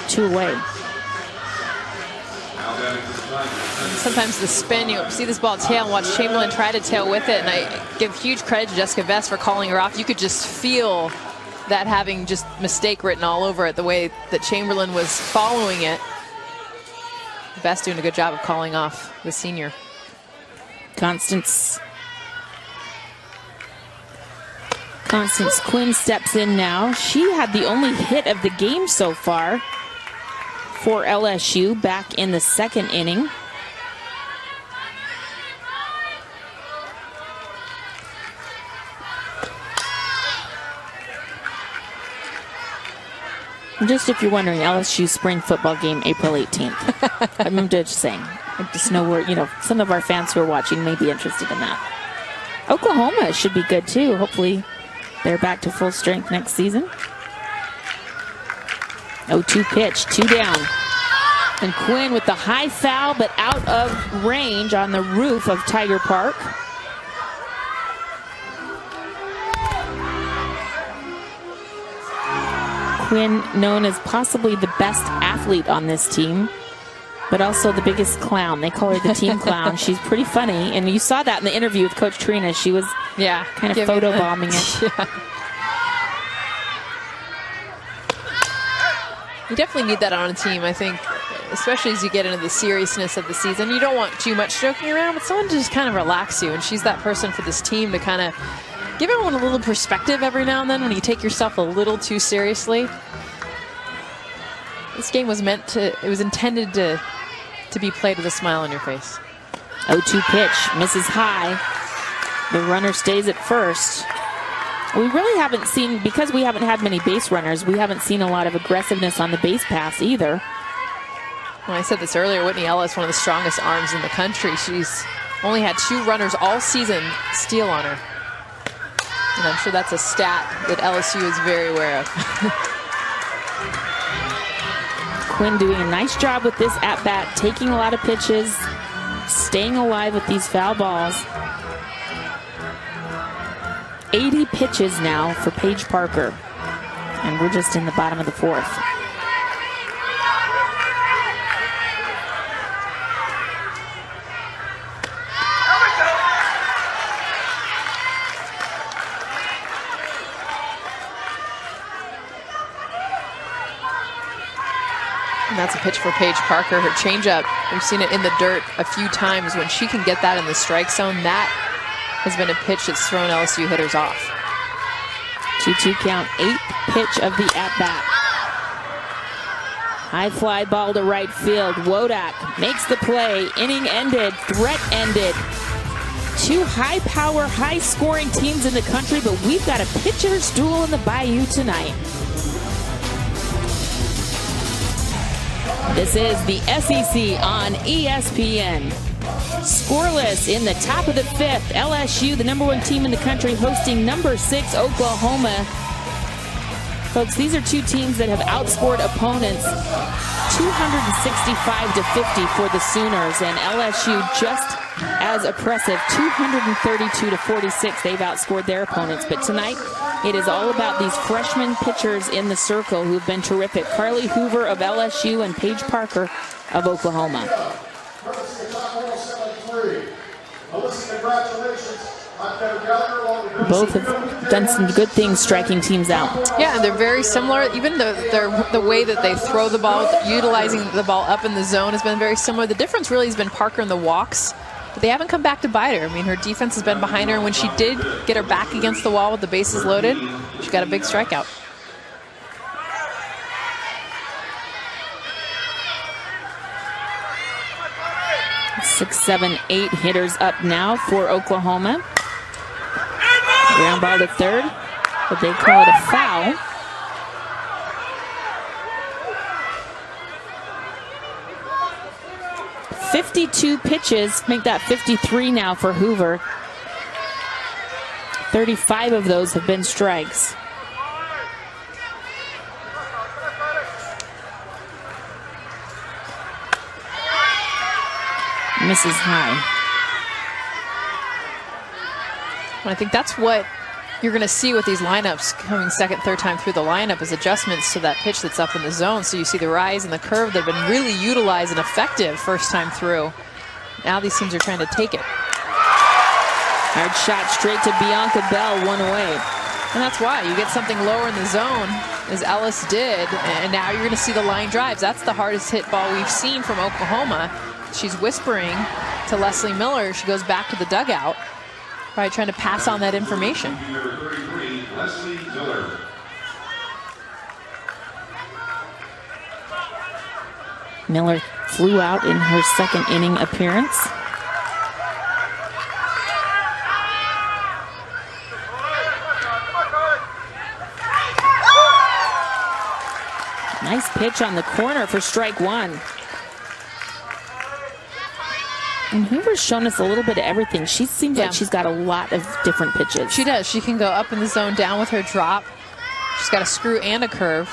2 away. Sometimes the spin, you see this ball tail and watch Chamberlain try to tail with it, and I give huge credit to Jessica Vest for calling her off. You could just feel that having just mistake written all over it, the way that Chamberlain was following it. Vest doing a good job of calling off the senior. Constance Quinn steps in now. She had the only hit of the game so far for LSU back in the 2nd inning. Just if you're wondering, LSU spring football game, April 18th. I'm just saying. I just know some of our fans who are watching may be interested in that. Oklahoma should be good too. Hopefully they're back to full strength next season. 0-2 pitch, 2 down. And Quinn with the high foul, but out of range on the roof of Tiger Park. Quinn, known as possibly the best athlete on this team, but also the biggest clown. They call her the team clown. She's pretty funny, and you saw that in the interview with Coach Trina. She was kind of photobombing it. Yeah. You definitely need that on a team, I think, especially as you get into the seriousness of the season. You don't want too much joking around, but someone to just kind of relax you, and she's that person for this team to kind of give everyone a little perspective every now and then when you take yourself a little too seriously. This game was intended to be played with a smile on your face. 0-2 pitch, misses high. The runner stays at first. We really haven't seen, because we haven't had many base runners, we haven't seen a lot of aggressiveness on the base pass either. Well, I said this earlier, Whitney Ellis, one of the strongest arms in the country. She's only had 2 runners all season steal on her. And I'm sure that's a stat that LSU is very aware of. Quinn doing a nice job with this at-bat, taking a lot of pitches, staying alive with these foul balls. 80 pitches now for Paige Parker. And we're just in the bottom of the fourth. And that's a pitch for Paige Parker. Her changeup, we've seen it in the dirt a few times. When she can get that in the strike zone, that has been a pitch that's thrown LSU hitters off. 2-2 count, 8th pitch of the at-bat. High fly ball to right field. Wodak makes the play. Inning ended, threat ended. Two high-power, high-scoring teams in the country, but we've got a pitcher's duel in the Bayou tonight. This is the SEC on ESPN. Scoreless in the top of the 5th. LSU, the #1 team in the country, hosting #6 Oklahoma. Folks, these are two teams that have outscored opponents 265-50 for the Sooners, and LSU just as oppressive, 232-46. They've outscored their opponents. But tonight, it is all about these freshman pitchers in the circle who've been terrific. Carly Hoover of LSU and Paige Parker of Oklahoma. Both have done some good things striking teams out. Yeah, and they're very similar. Even the way that they throw the ball, utilizing the ball up in the zone has been very similar. The difference really has been Parker in the walks. But they haven't come back to bite her. I mean, her defense has been behind her, and when she did get her back against the wall with the bases loaded, she got a big strikeout. Six, 7, 8 hitters up now for Oklahoma. Ground ball to third, but they call it a foul. .52 pitches, make that 53 now for Hoover. 35 of those have been strikes. Misses high. And I think that's what you're going to see with these lineups coming second, third time through the lineup is adjustments to that pitch that's up in the zone. So you see the rise and the curve that have been really utilized and effective first time through. Now these teams are trying to take it. Hard shot straight to Bianca Bell, one away. And that's why you get something lower in the zone, as Ellis did, and now you're going to see the line drives. That's the hardest hit ball we've seen from Oklahoma. She's whispering to Leslie Miller. She goes back to the dugout, probably trying to pass on that information. Miller flew out in her second inning appearance. Nice pitch on the corner for strike one. And Hoover's shown us a little bit of everything. She seems like she's got a lot of different pitches. She does. She can go up in the zone, down with her drop. She's got a screw and a curve.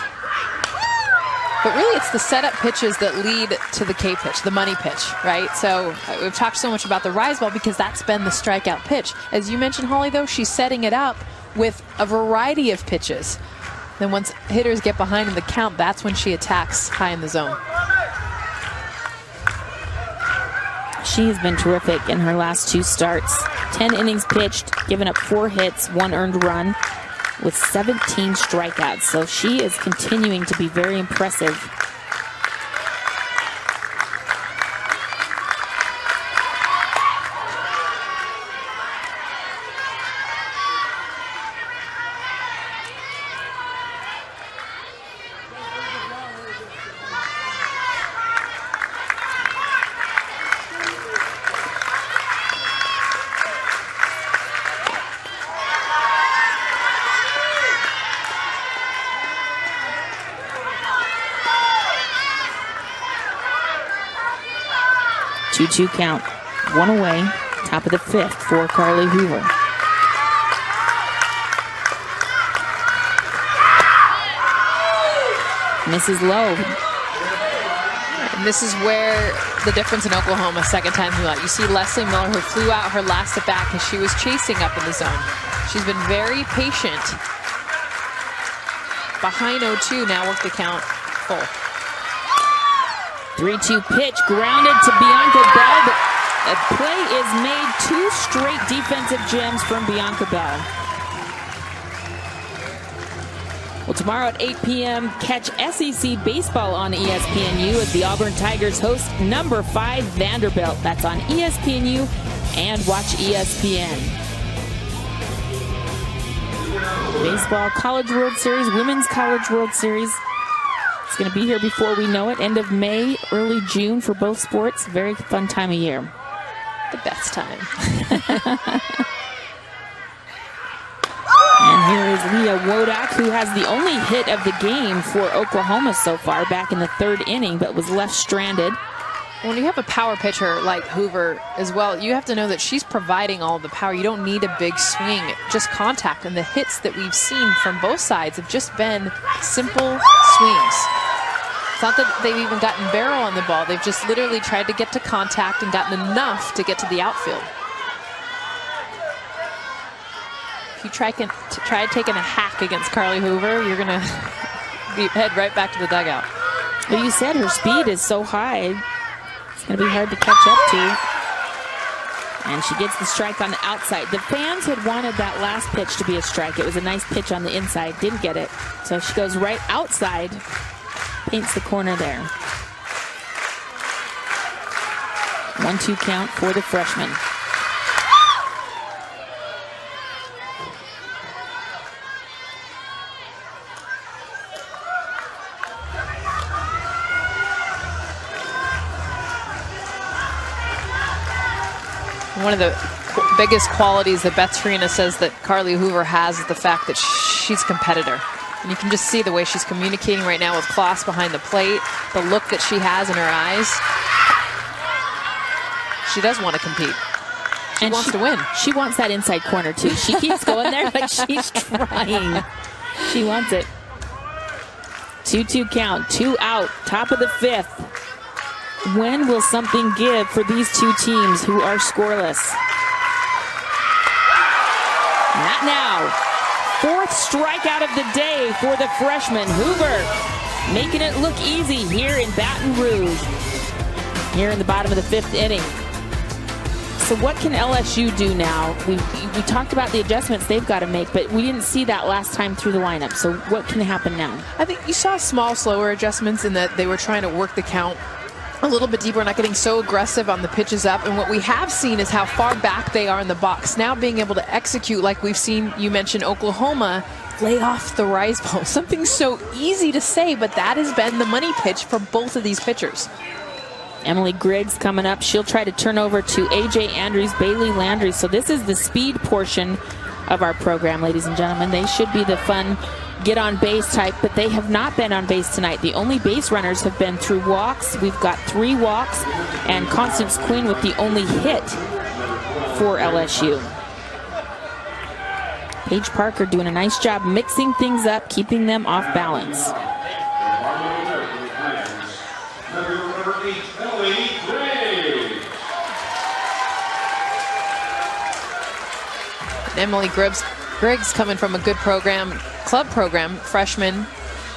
But really, it's the setup pitches that lead to the K pitch, the money pitch, right? So we've talked so much about the rise ball because that's been the strikeout pitch. As you mentioned, Holly, though, she's setting it up with a variety of pitches. Then once hitters get behind in the count, that's when she attacks high in the zone. She has been terrific in her last two starts. 10 innings pitched, given up 4 hits, 1 earned run, with 17 strikeouts. So she is continuing to be very impressive. Two count, 1 away, top of the 5th for Carly Hoover. Misses low. And this is where the difference in Oklahoma second time through out. You see Leslie Miller, who flew out her last at bat because she was chasing up in the zone. She's been very patient. Behind 0-2, now work the count full. 3-2 pitch, grounded to Bianca Bell, but a play is made. 2 straight defensive gems from Bianca Bell. Well, tomorrow at 8 p.m., catch SEC baseball on ESPNU as the Auburn Tigers host number 5 Vanderbilt. That's on ESPNU and watch ESPN. Baseball, College World Series, Women's College World Series. It's going to be here before we know it. End of May, early June for both sports. Very fun time of year. The best time. And here is Leah Wodak, who has the only hit of the game for Oklahoma so far, back in the 3rd inning, but was left stranded. When you have a power pitcher like Hoover as well, you have to know that she's providing all the power. You don't need a big swing, just contact. And the hits that we've seen from both sides have just been simple swings. It's not that they've even gotten barrel on the ball. They've just literally tried to get to contact and gotten enough to get to the outfield. If you try taking a hack against Carly Hoover, you're going to head right back to the dugout. Well, you said her speed is so high. It's going to be hard to catch up to. And she gets the strike on the outside. The fans had wanted that last pitch to be a strike. It was a nice pitch on the inside. Didn't get it. So she goes right outside. Paints the corner there. 1-2 count for the freshman. One of the biggest qualities that Beth Trina says that Carly Hoover has is the fact that she's a competitor. And you can just see the way she's communicating right now with Kloss behind the plate, the look that she has in her eyes. She does want to compete. She wants to win. She wants that inside corner, too. She keeps going there like she's trying. She wants it. 2-2 count, 2 out, top of the 5th. When will something give for these two teams who are scoreless? Not now. 4th strikeout of the day for the freshman. Hoover making it look easy here in Baton Rouge. Here in the bottom of the 5th inning. So what can LSU do now? We talked about the adjustments they've got to make, but we didn't see that last time through the lineup. So what can happen now? I think you saw small, slower adjustments in that they were trying to work the count a little bit deeper, not getting so aggressive on the pitches up. And what we have seen is how far back they are in the box. Now being able to execute like we've seen, you mentioned Oklahoma, lay off the rise ball. Something so easy to say, but that has been the money pitch for both of these pitchers. Emily Griggs coming up. She'll try to turn over to A.J. Andrews, Bailey Landry. So this is the speed portion of our program, ladies and gentlemen. They should be the fun get on base type, but they have not been on base tonight. The only base runners have been through walks. We've got 3 walks, and Constance Quinn with the only hit for LSU. Paige Parker doing a nice job mixing things up, keeping them off balance. Emily Griggs coming from a good program, club program, freshman.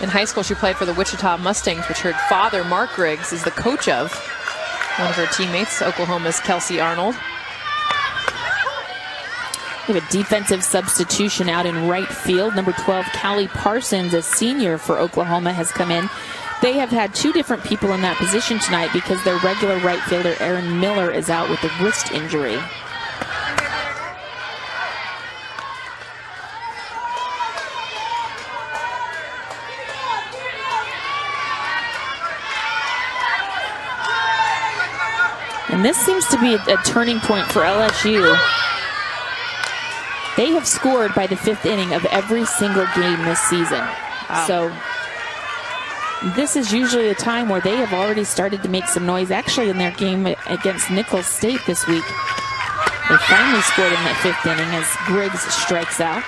In high school, she played for the Wichita Mustangs, which her father, Mark Griggs, is the coach of. One of her teammates, Oklahoma's Kelsey Arnold. We have a defensive substitution out in right field. Number 12, Callie Parsons, a senior for Oklahoma, has come in. They have had 2 different people in that position tonight because their regular right fielder, Aaron Miller, is out with a wrist injury. And this seems to be a turning point for LSU. They have scored by the 5th inning of every single game this season. Wow. So this is usually a time where they have already started to make some noise. Actually, in their game against Nicholls State this week, they finally scored in that 5th inning as Griggs strikes out.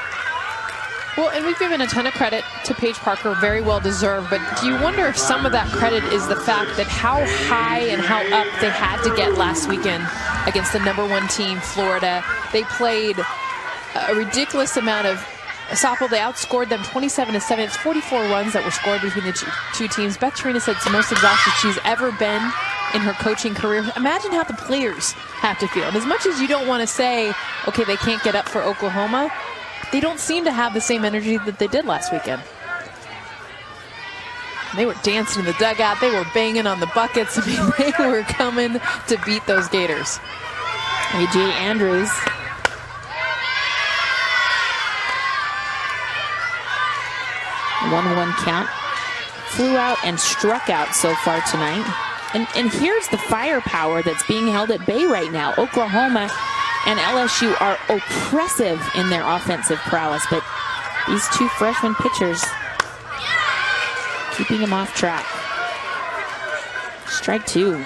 Well, and we've given a ton of credit to Paige Parker, very well deserved, but do you wonder if some of that credit is the fact that how high and how up they had to get last weekend against the #1 team, Florida? They played a ridiculous amount of softball. They outscored them 27-7. It's 44 runs that were scored between the two teams. Beth Torina said it's the most exhausted she's ever been in her coaching career. Imagine how the players have to feel. And as much as you don't want to say, okay, they can't get up for Oklahoma, they don't seem to have the same energy that they did last weekend. They were dancing in the dugout. They were banging on the buckets. I mean, they were coming to beat those Gators. A.J. Andrews. One count. Flew out and struck out so far tonight. And here's the firepower that's being held at bay right now. Oklahoma and LSU are oppressive in their offensive prowess, but these two freshman pitchers keeping them off track. Strike two.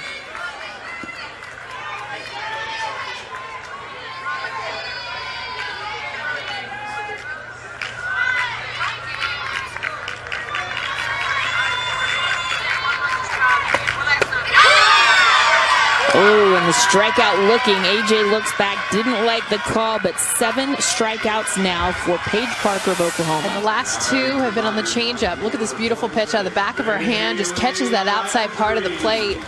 Oh, and the strikeout looking. AJ looks back, didn't like the call, but 7 strikeouts now for Paige Parker of Oklahoma. And the last 2 have been on the changeup. Look at this beautiful pitch out of the back of her hand, just catches that outside part of the plate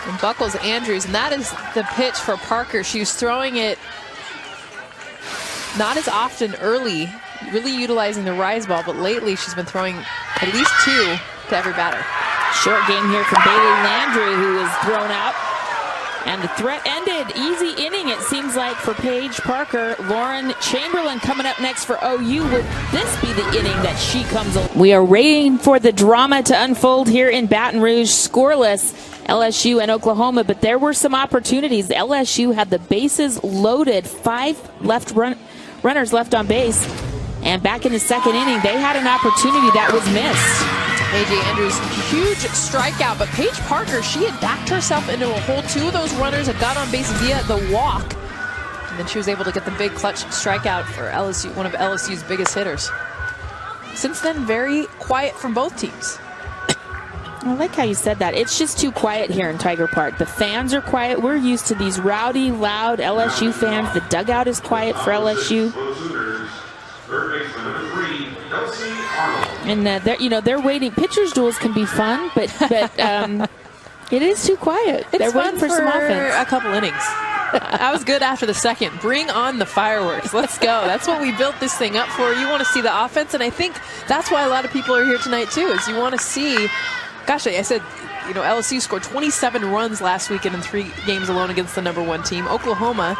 and buckles Andrews. And that is the pitch for Parker. She was throwing it not as often early, really utilizing the rise ball, but lately she's been throwing at least 2 to every batter. Short game here from Bailey Landry, who was thrown out. And the threat ended. Easy inning, it seems like, for Paige Parker. Lauren Chamberlain coming up next for OU. Would this be the inning that she comes along? We are waiting for the drama to unfold here in Baton Rouge. Scoreless, LSU and Oklahoma, but there were some opportunities. LSU had the bases loaded. 5 runners left on base. And back in the second inning, they had an opportunity that was missed. A.J. Andrews, huge strikeout, but Paige Parker, she had backed herself into a hole. 2 of those runners had got on base via the walk. And then she was able to get the big clutch strikeout for LSU, one of LSU's biggest hitters. Since then, very quiet from both teams. I like how you said that. It's just too quiet here in Tiger Park. The fans are quiet. We're used to these rowdy, loud LSU fans. The dugout is quiet for LSU. And they're waiting. Pitchers duels can be fun, but it is too quiet. They're waiting for some offense. A couple innings. I was good after the second. Bring on the fireworks. Let's go. That's what we built this thing up for. You want to see the offense, and I think that's why a lot of people are here tonight too. Is you want to see. Gosh, I said, LSU scored 27 runs last weekend in 3 games alone against the #1 team. Oklahoma,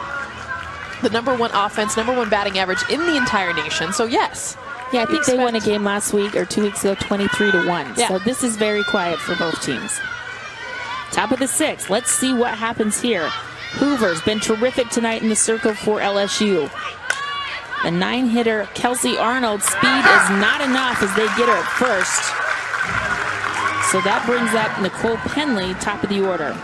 the #1 offense, #1 batting average in the entire nation. So yes. Yeah, I think they won a game last week or 2 weeks ago, 23-1. Yeah. So this is very quiet for both teams. Top of the 6th. Let's see what happens here. Hoover's been terrific tonight in the circle for LSU. The 9-hitter Kelsey Arnold's speed is not enough as they get her at first. So that brings up Nicole Penley, top of the order.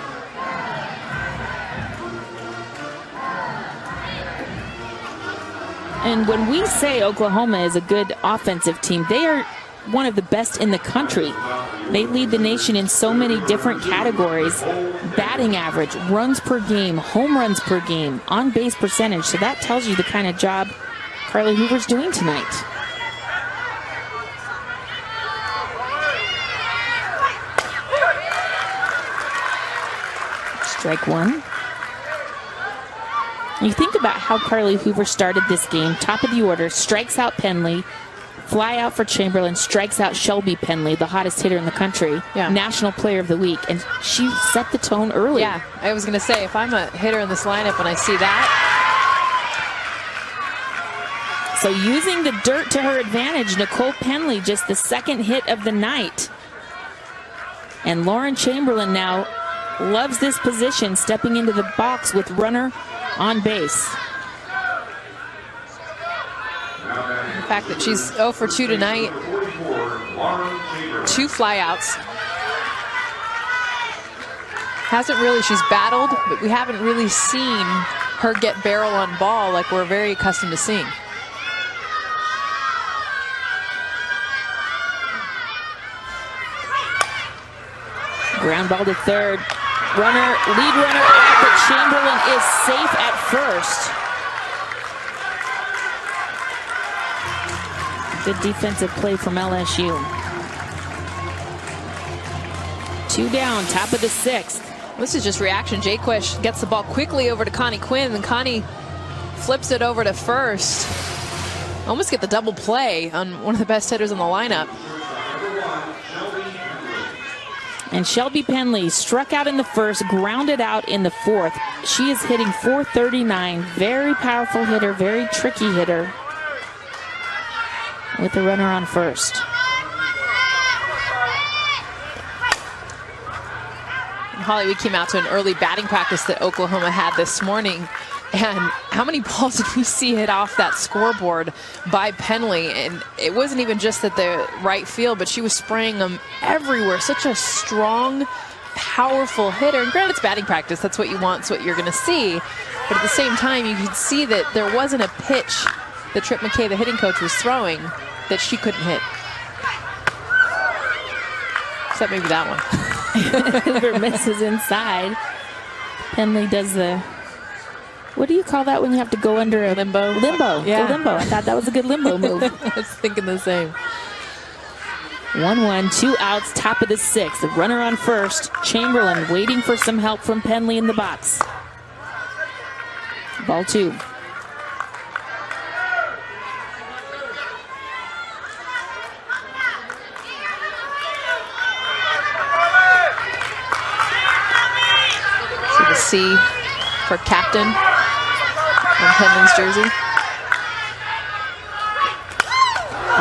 And when we say Oklahoma is a good offensive team, they are one of the best in the country. They lead the nation in so many different categories. Batting average, runs per game, home runs per game, on-base percentage. So that tells you the kind of job Carly Hoover's doing tonight. Strike 1. You think about how Carly Hoover started this game. Top of the order, strikes out Penley, fly out for Chamberlain, strikes out Shelby Penley, the hottest hitter in the country, National Player of the Week, and she set the tone early. Yeah, I was going to say, if I'm a hitter in this lineup and I see that. So using the dirt to her advantage, Nicole Penley, just the 2nd hit of the night. And Lauren Chamberlain now loves this position, stepping into the box with runner on base. The fact that she's 0 for 2 tonight, 2 flyouts. She's battled, but we haven't really seen her get barrel on ball like we're very accustomed to seeing. Ground ball to third. Lead runner out, but Chamberlain is safe at first. Good defensive play from LSU. 2 down, top of the 6th. This is just reaction. Jaquish gets the ball quickly over to Connie Quinn, and Connie flips it over to first. Almost get the double play on one of the best hitters in the lineup. And Shelby Penley struck out in the first, grounded out in the 4th. She is hitting .439. Very powerful hitter, very tricky hitter. With the runner on first. And Holly, we came out to an early batting practice that Oklahoma had this morning. And how many balls did we see hit off that scoreboard by Penley? And it wasn't even just at the right field, but she was spraying them everywhere. Such a strong, powerful hitter. And granted, it's batting practice. That's what you want. It's what you're going to see. But at the same time, you could see that there wasn't a pitch that Trip McKay, the hitting coach, was throwing that she couldn't hit. Except maybe that one. Hoover misses inside. Penley does the... What do you call that when you have to go under a limbo? Limbo. Yeah. The limbo. I thought that was a good limbo move. I was thinking the same. 1-1, 2 outs, top of the 6th. The runner on first. Chamberlain waiting for some help from Penley in the box. Ball 2. So the C for captain on Penley's jersey.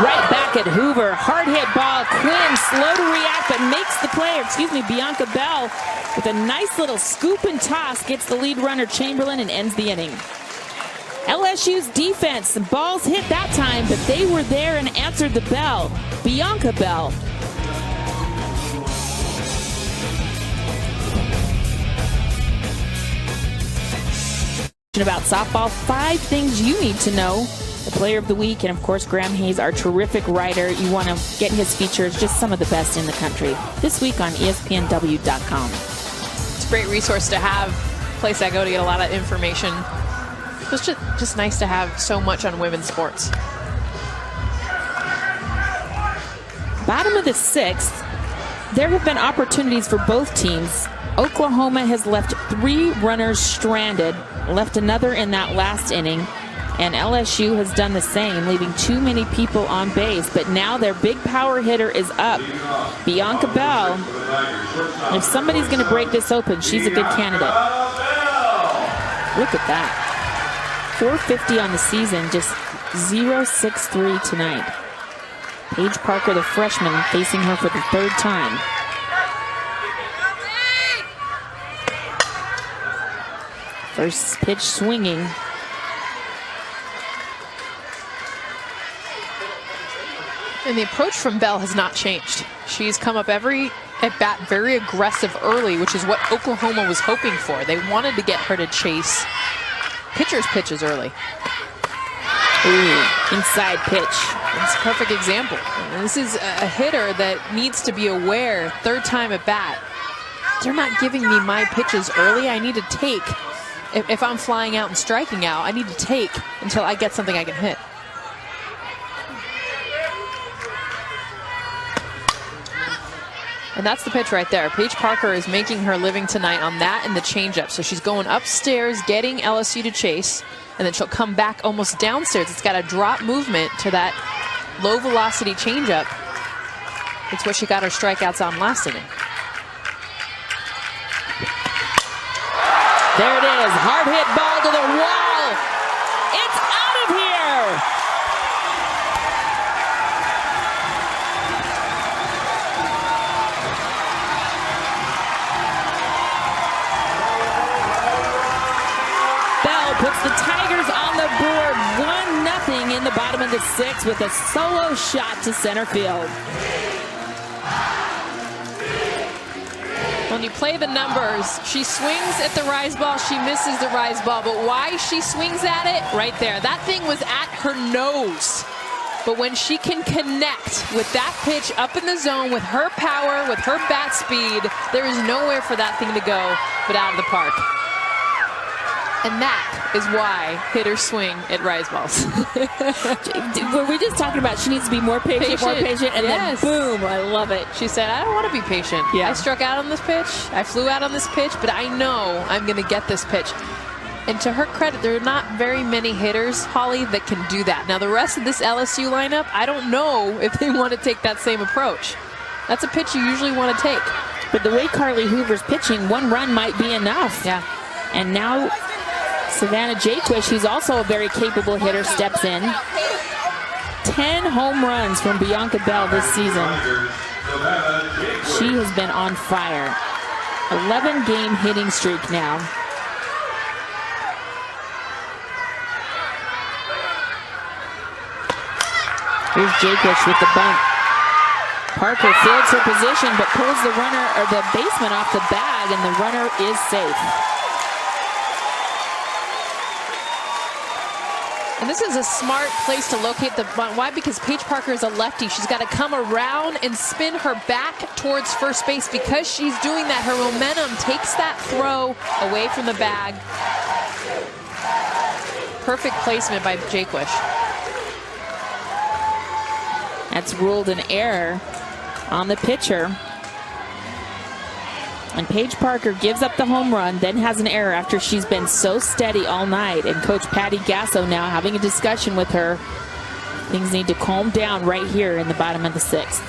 Right back at Hoover. Hard hit ball. Quinn slow to react, but makes the play. Bianca Bell with a nice little scoop and toss gets the lead runner Chamberlain and ends the inning. LSU's defense, some balls hit that time, but they were there and answered the bell. Bianca Bell. About softball, 5 things you need to know. The player of the week, and of course Graham Hayes, our terrific writer. You want to get his features, just some of the best in the country. This week on ESPNW.com. It's a great resource to have. Place I go to get a lot of information. It's just nice to have so much on women's sports. Bottom of the 6th, there have been opportunities for both teams. Oklahoma has left 3 runners stranded, left another in that last inning, and LSU has done the same, leaving too many people on base. But now their big power hitter is up. Bianca Bell, if somebody's going to break this open, she's a good candidate. Look at that. .450 on the season, just .063 tonight. Paige Parker, the freshman, facing her for the 3rd time. First pitch swinging. And the approach from Bell has not changed. She's come up every at bat very aggressive early, which is what Oklahoma was hoping for. They wanted to get her to chase pitchers' pitches early. Ooh, inside pitch. It's a perfect example. And this is a hitter that needs to be aware, 3rd time at bat. They're not giving me my pitches early. I need to take. If I'm flying out and striking out, I need to take until I get something I can hit. And that's the pitch right there. Paige Parker is making her living tonight on that and the changeup. So she's going upstairs, getting LSU to chase, and then she'll come back almost downstairs. It's got a drop movement to that low velocity changeup. It's what she got her strikeouts on last inning. There it is. Hard hit ball to the wall. It's out of here. Bell puts the Tigers on the board 1-0 in the bottom of the 6th with a solo shot to center field. When you play the numbers, she swings at the rise ball, she misses the rise ball, but why she swings at it? Right there. That thing was at her nose. But when she can connect with that pitch up in the zone with her power, with her bat speed, there is nowhere for that thing to go but out of the park. And that is why hitters swing at rise balls. Were we just talking about she needs to be more patient, and yes. then boom, I love it. She said, I don't want to be patient. Yeah. I struck out on this pitch. I flew out on this pitch, but I know I'm going to get this pitch. And to her credit, there are not very many hitters, Holly, that can do that. Now, the rest of this LSU lineup, I don't know if they want to take that same approach. That's a pitch you usually want to take. But the way Carly Hoover's pitching, 1 run might be enough. Yeah. And now Savannah Jaquish, who's also a very capable hitter, steps in. 10 home runs from Bianca Bell this season. She has been on fire. 11-game hitting streak now. Here's Jaquish with the bunt. Parker fields her position, but pulls the runner or the baseman off the bag, and the runner is safe. And this is a smart place to locate the bunt. Why? Because Paige Parker is a lefty. She's got to come around and spin her back towards first base. Because she's doing that, her momentum takes that throw away from the bag. Perfect placement by Jaquish. That's ruled an error on the pitcher. And Paige Parker gives up the home run, then has an error after she's been so steady all night. And Coach Patty Gasso now having a discussion with her. Things need to calm down right here in the bottom of the 6th.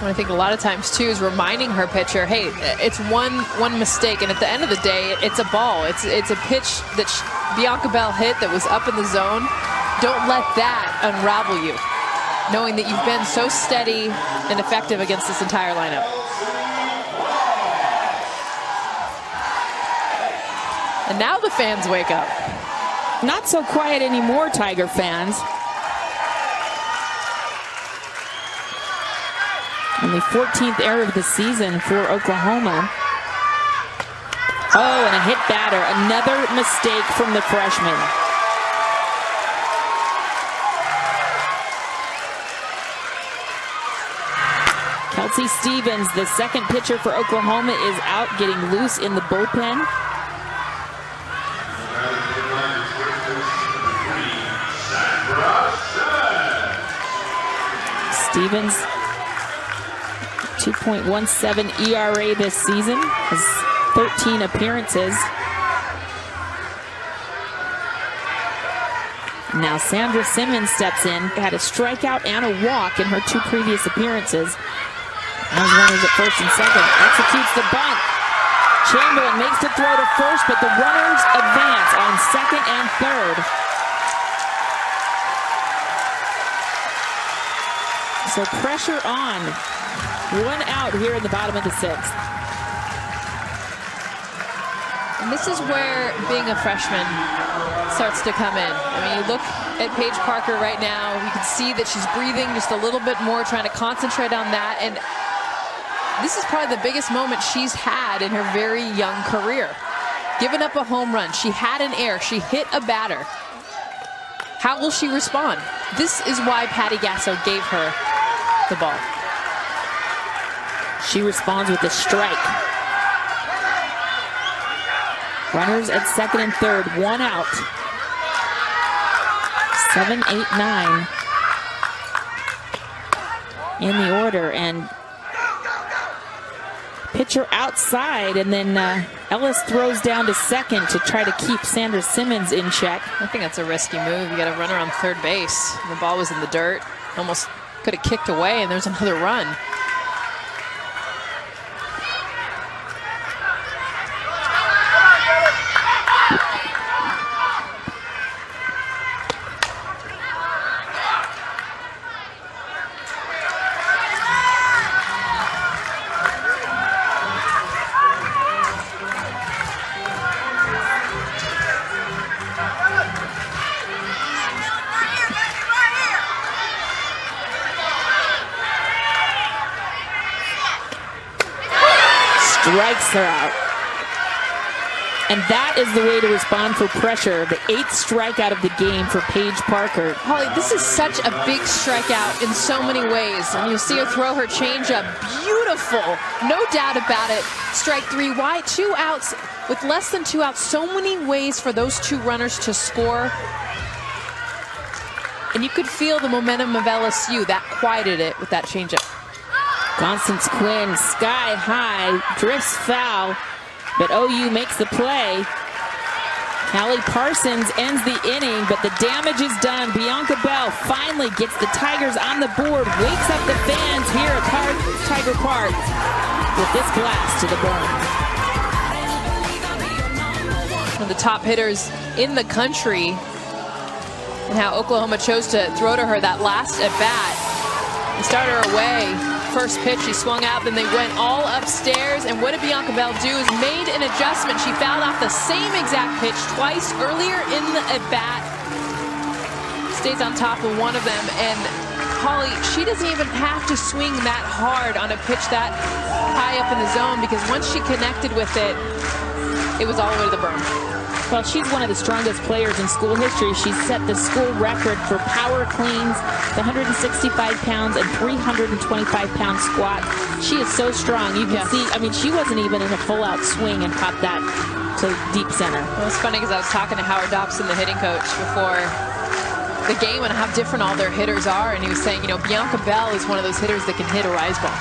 I think a lot of times too is reminding her pitcher, hey, it's one mistake, and at the end of the day, it's a ball. It's a pitch that Bianca Bell hit that was up in the zone. Don't let that unravel you, knowing that you've been so steady and effective against this entire lineup. And now the fans wake up. Not so quiet anymore, Tiger fans. Only 14th error of the season for Oklahoma. Oh, and a hit batter. Another mistake from the freshman. Kelsey Stevens, the second pitcher for Oklahoma, is out getting loose in the bullpen. Stevens, 2.17 ERA this season, has 13 appearances. Now Sandra Simmons steps in, had a strikeout and a walk in her 2 previous appearances. As runners at first and second, executes the bunt. Chamberlain makes the throw to first, but the runners advance on second and third. So pressure on. 1 out here in the bottom of the 6th. And this is where being a freshman starts to come in. I mean, you look at Paige Parker right now, you can see that she's breathing just a little bit more, trying to concentrate on that. And this is probably the biggest moment she's had in her very young career. Giving up a home run. She had an error. She hit a batter. How will she respond? This is why Patty Gasso gave her the ball. She responds with a strike. Runners at second and third, 1 out. 7, 8, 9 in the order, and pitcher outside, and then Ellis throws down to second to try to keep Sandra Simmons in check. I think that's a risky move. You got a runner on third base. The ball was in the dirt. Almost could have kicked away, and there's another run. strikes her out. And that is the way to respond for pressure. The 8th strikeout of the game for Paige Parker. Holly, this is such a big strikeout in so many ways. And you'll see her throw her changeup. Beautiful. No doubt about it. Strike 3 wide, 2 outs. With less than 2 outs, so many ways for those 2 runners to score. And you could feel the momentum of LSU. That quieted it with that changeup. Constance Quinn, sky high, drifts foul. But OU makes the play. Callie Parsons ends the inning, but the damage is done. Bianca Bell finally gets the Tigers on the board, wakes up the fans here at Tiger Park with this blast to the burn. One of the top hitters in the country, and how Oklahoma chose to throw to her that last at bat and start her away. First pitch, she swung out, then they went all upstairs. And what did Bianca Bell do is made an adjustment. She fouled off the same exact pitch twice earlier in the at-bat. Stays on top of one of them. And Holly, she doesn't even have to swing that hard on a pitch that high up in the zone, because once she connected with it, it was all the way to the berm. Well, she's one of the strongest players in school history. She's set the school record for power cleans, the 165 pounds and 325-pound squat. She is so strong. You can see, I mean, she wasn't even in a full-out swing and popped that to deep center. Well, it's funny because I was talking to Howard Dobson, the hitting coach, before the game and how different all their hitters are. And he was saying, you know, Bianca Bell is one of those hitters that can hit a rise ball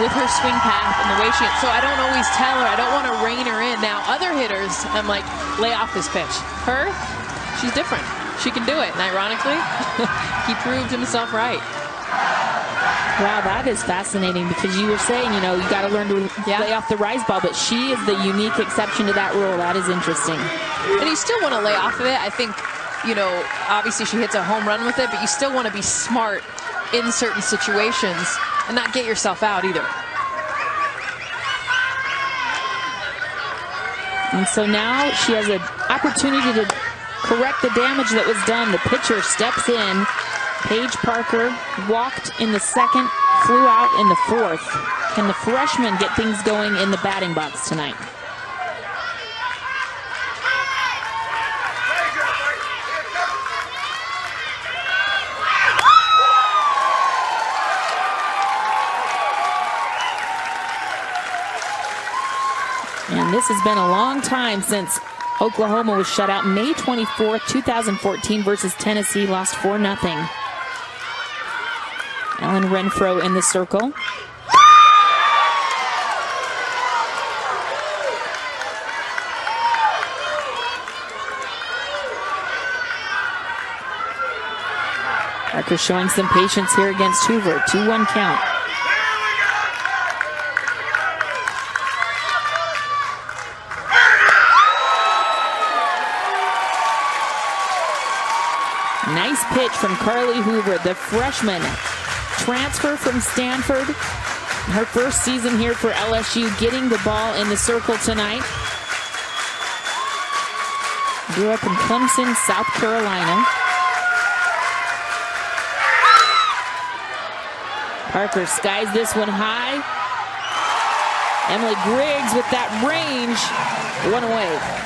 with her swing path and the way she hits. So I don't always tell her, I don't want to rein her in. Now, other hitters, I'm like, lay off this pitch. Her, she's different. She can do it. And ironically, he proved himself right. Wow, that is fascinating, because you were saying, you know, you got to learn to lay off the rise ball, but she is the unique exception to that rule. That is interesting. And you still want to lay off of it. I think, you know, obviously she hits a home run with it, but you still want to be smart in certain situations and not get yourself out either. And so now she has an opportunity to correct the damage that was done. The pitcher steps in. Paige Parker walked in the 2nd, flew out in the 4th. Can the freshman get things going in the batting box tonight? And this has been a long time since Oklahoma was shut out. May 24th, 2014 versus Tennessee, lost 4-0. Ellen Renfro in the circle. Parker showing some patience here against Hoover. 2-1 count. Nice pitch from Carly Hoover, the freshman transfer from Stanford. Her first season here for LSU, getting the ball in the circle tonight. Grew up in Clemson, South Carolina. Parker skies this one high. Emily Griggs with that range. One away.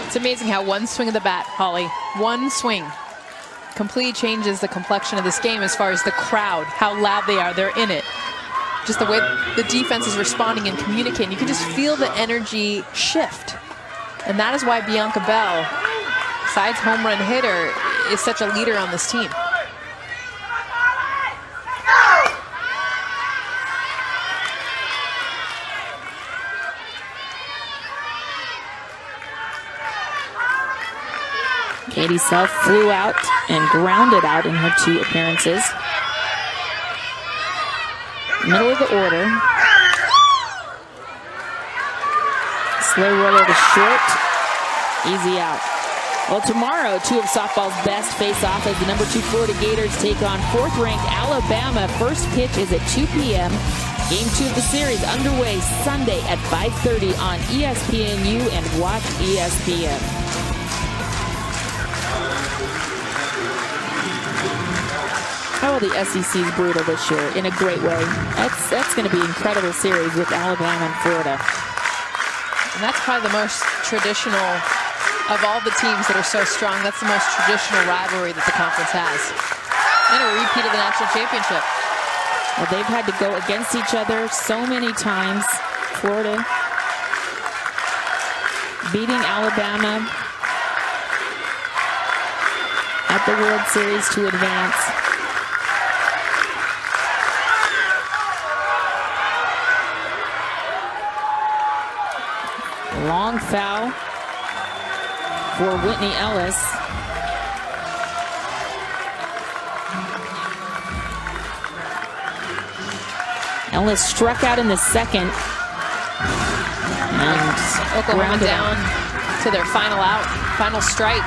It's amazing how one swing of the bat, Holly, one swing completely changes the complexion of this game as far as the crowd, how loud they are. They're in it. Just the way the defense is responding and communicating. You can just feel the energy shift. And that is why Bianca Bell, besides home run hitter, is such a leader on this team. Katie Self flew out and grounded out in her 2 appearances. Middle of the order. Slow roller to short. Easy out. Well, tomorrow, 2 of softball's best face off as the number 2 Florida Gators take on 4th-ranked Alabama. First pitch is at 2 p.m. Game 2 of the series underway Sunday at 5:30 on ESPNU and Watch ESPN. Oh, the SEC is brutal this year in a great way. That's going to be an incredible series with Alabama and Florida. And that's probably the most traditional of all the teams that are so strong. That's the most traditional rivalry that the conference has. And a repeat of the national championship. Well, they've had to go against each other so many times. Florida beating Alabama at the World Series to advance. Long foul for Whitney Ellis. Ellis struck out in the second. And Oklahoma down to their final out, final strike.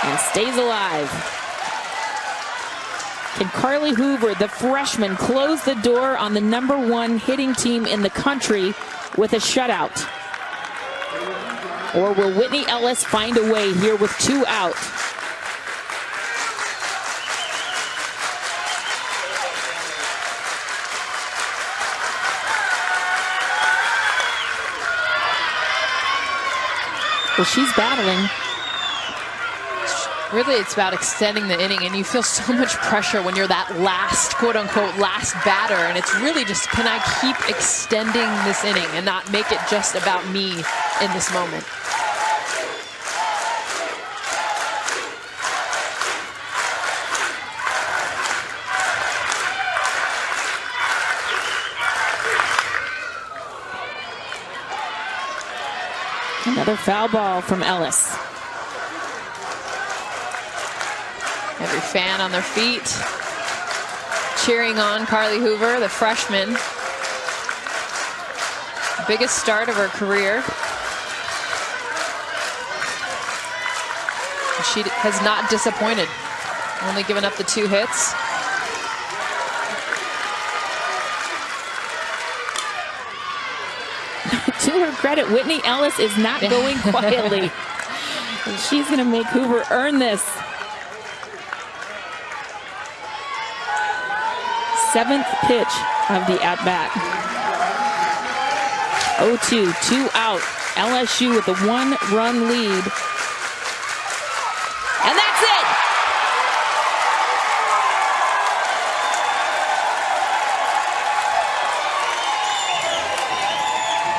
And stays alive. Can Carly Hoover, the freshman, close the door on the #1 hitting team in the country with a shutout? Or will Whitney Ellis find a way here with 2 out? Well, she's battling. Really, it's about extending the inning, and you feel so much pressure when you're that last, quote-unquote, last batter, and it's really just, can I keep extending this inning and not make it just about me in this moment? Another foul ball from Ellis. Every fan on their feet, cheering on Carly Hoover, the freshman. Biggest start of her career. She has not disappointed. Only given up the 2 hits. To her credit, Whitney Ellis is not going quietly. She's going to make Hoover earn this. 7th pitch of the at-bat. 0-2, 2 out. LSU with a 1-run lead. And that's it!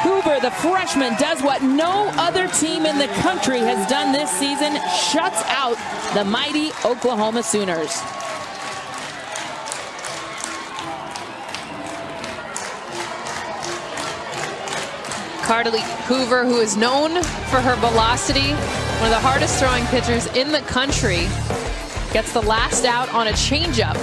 Hoover, the freshman, does what no other team in the country has done this season, shuts out the mighty Oklahoma Sooners. Carly Hoover, who is known for her velocity, one of the hardest throwing pitchers in the country, gets the last out on a changeup.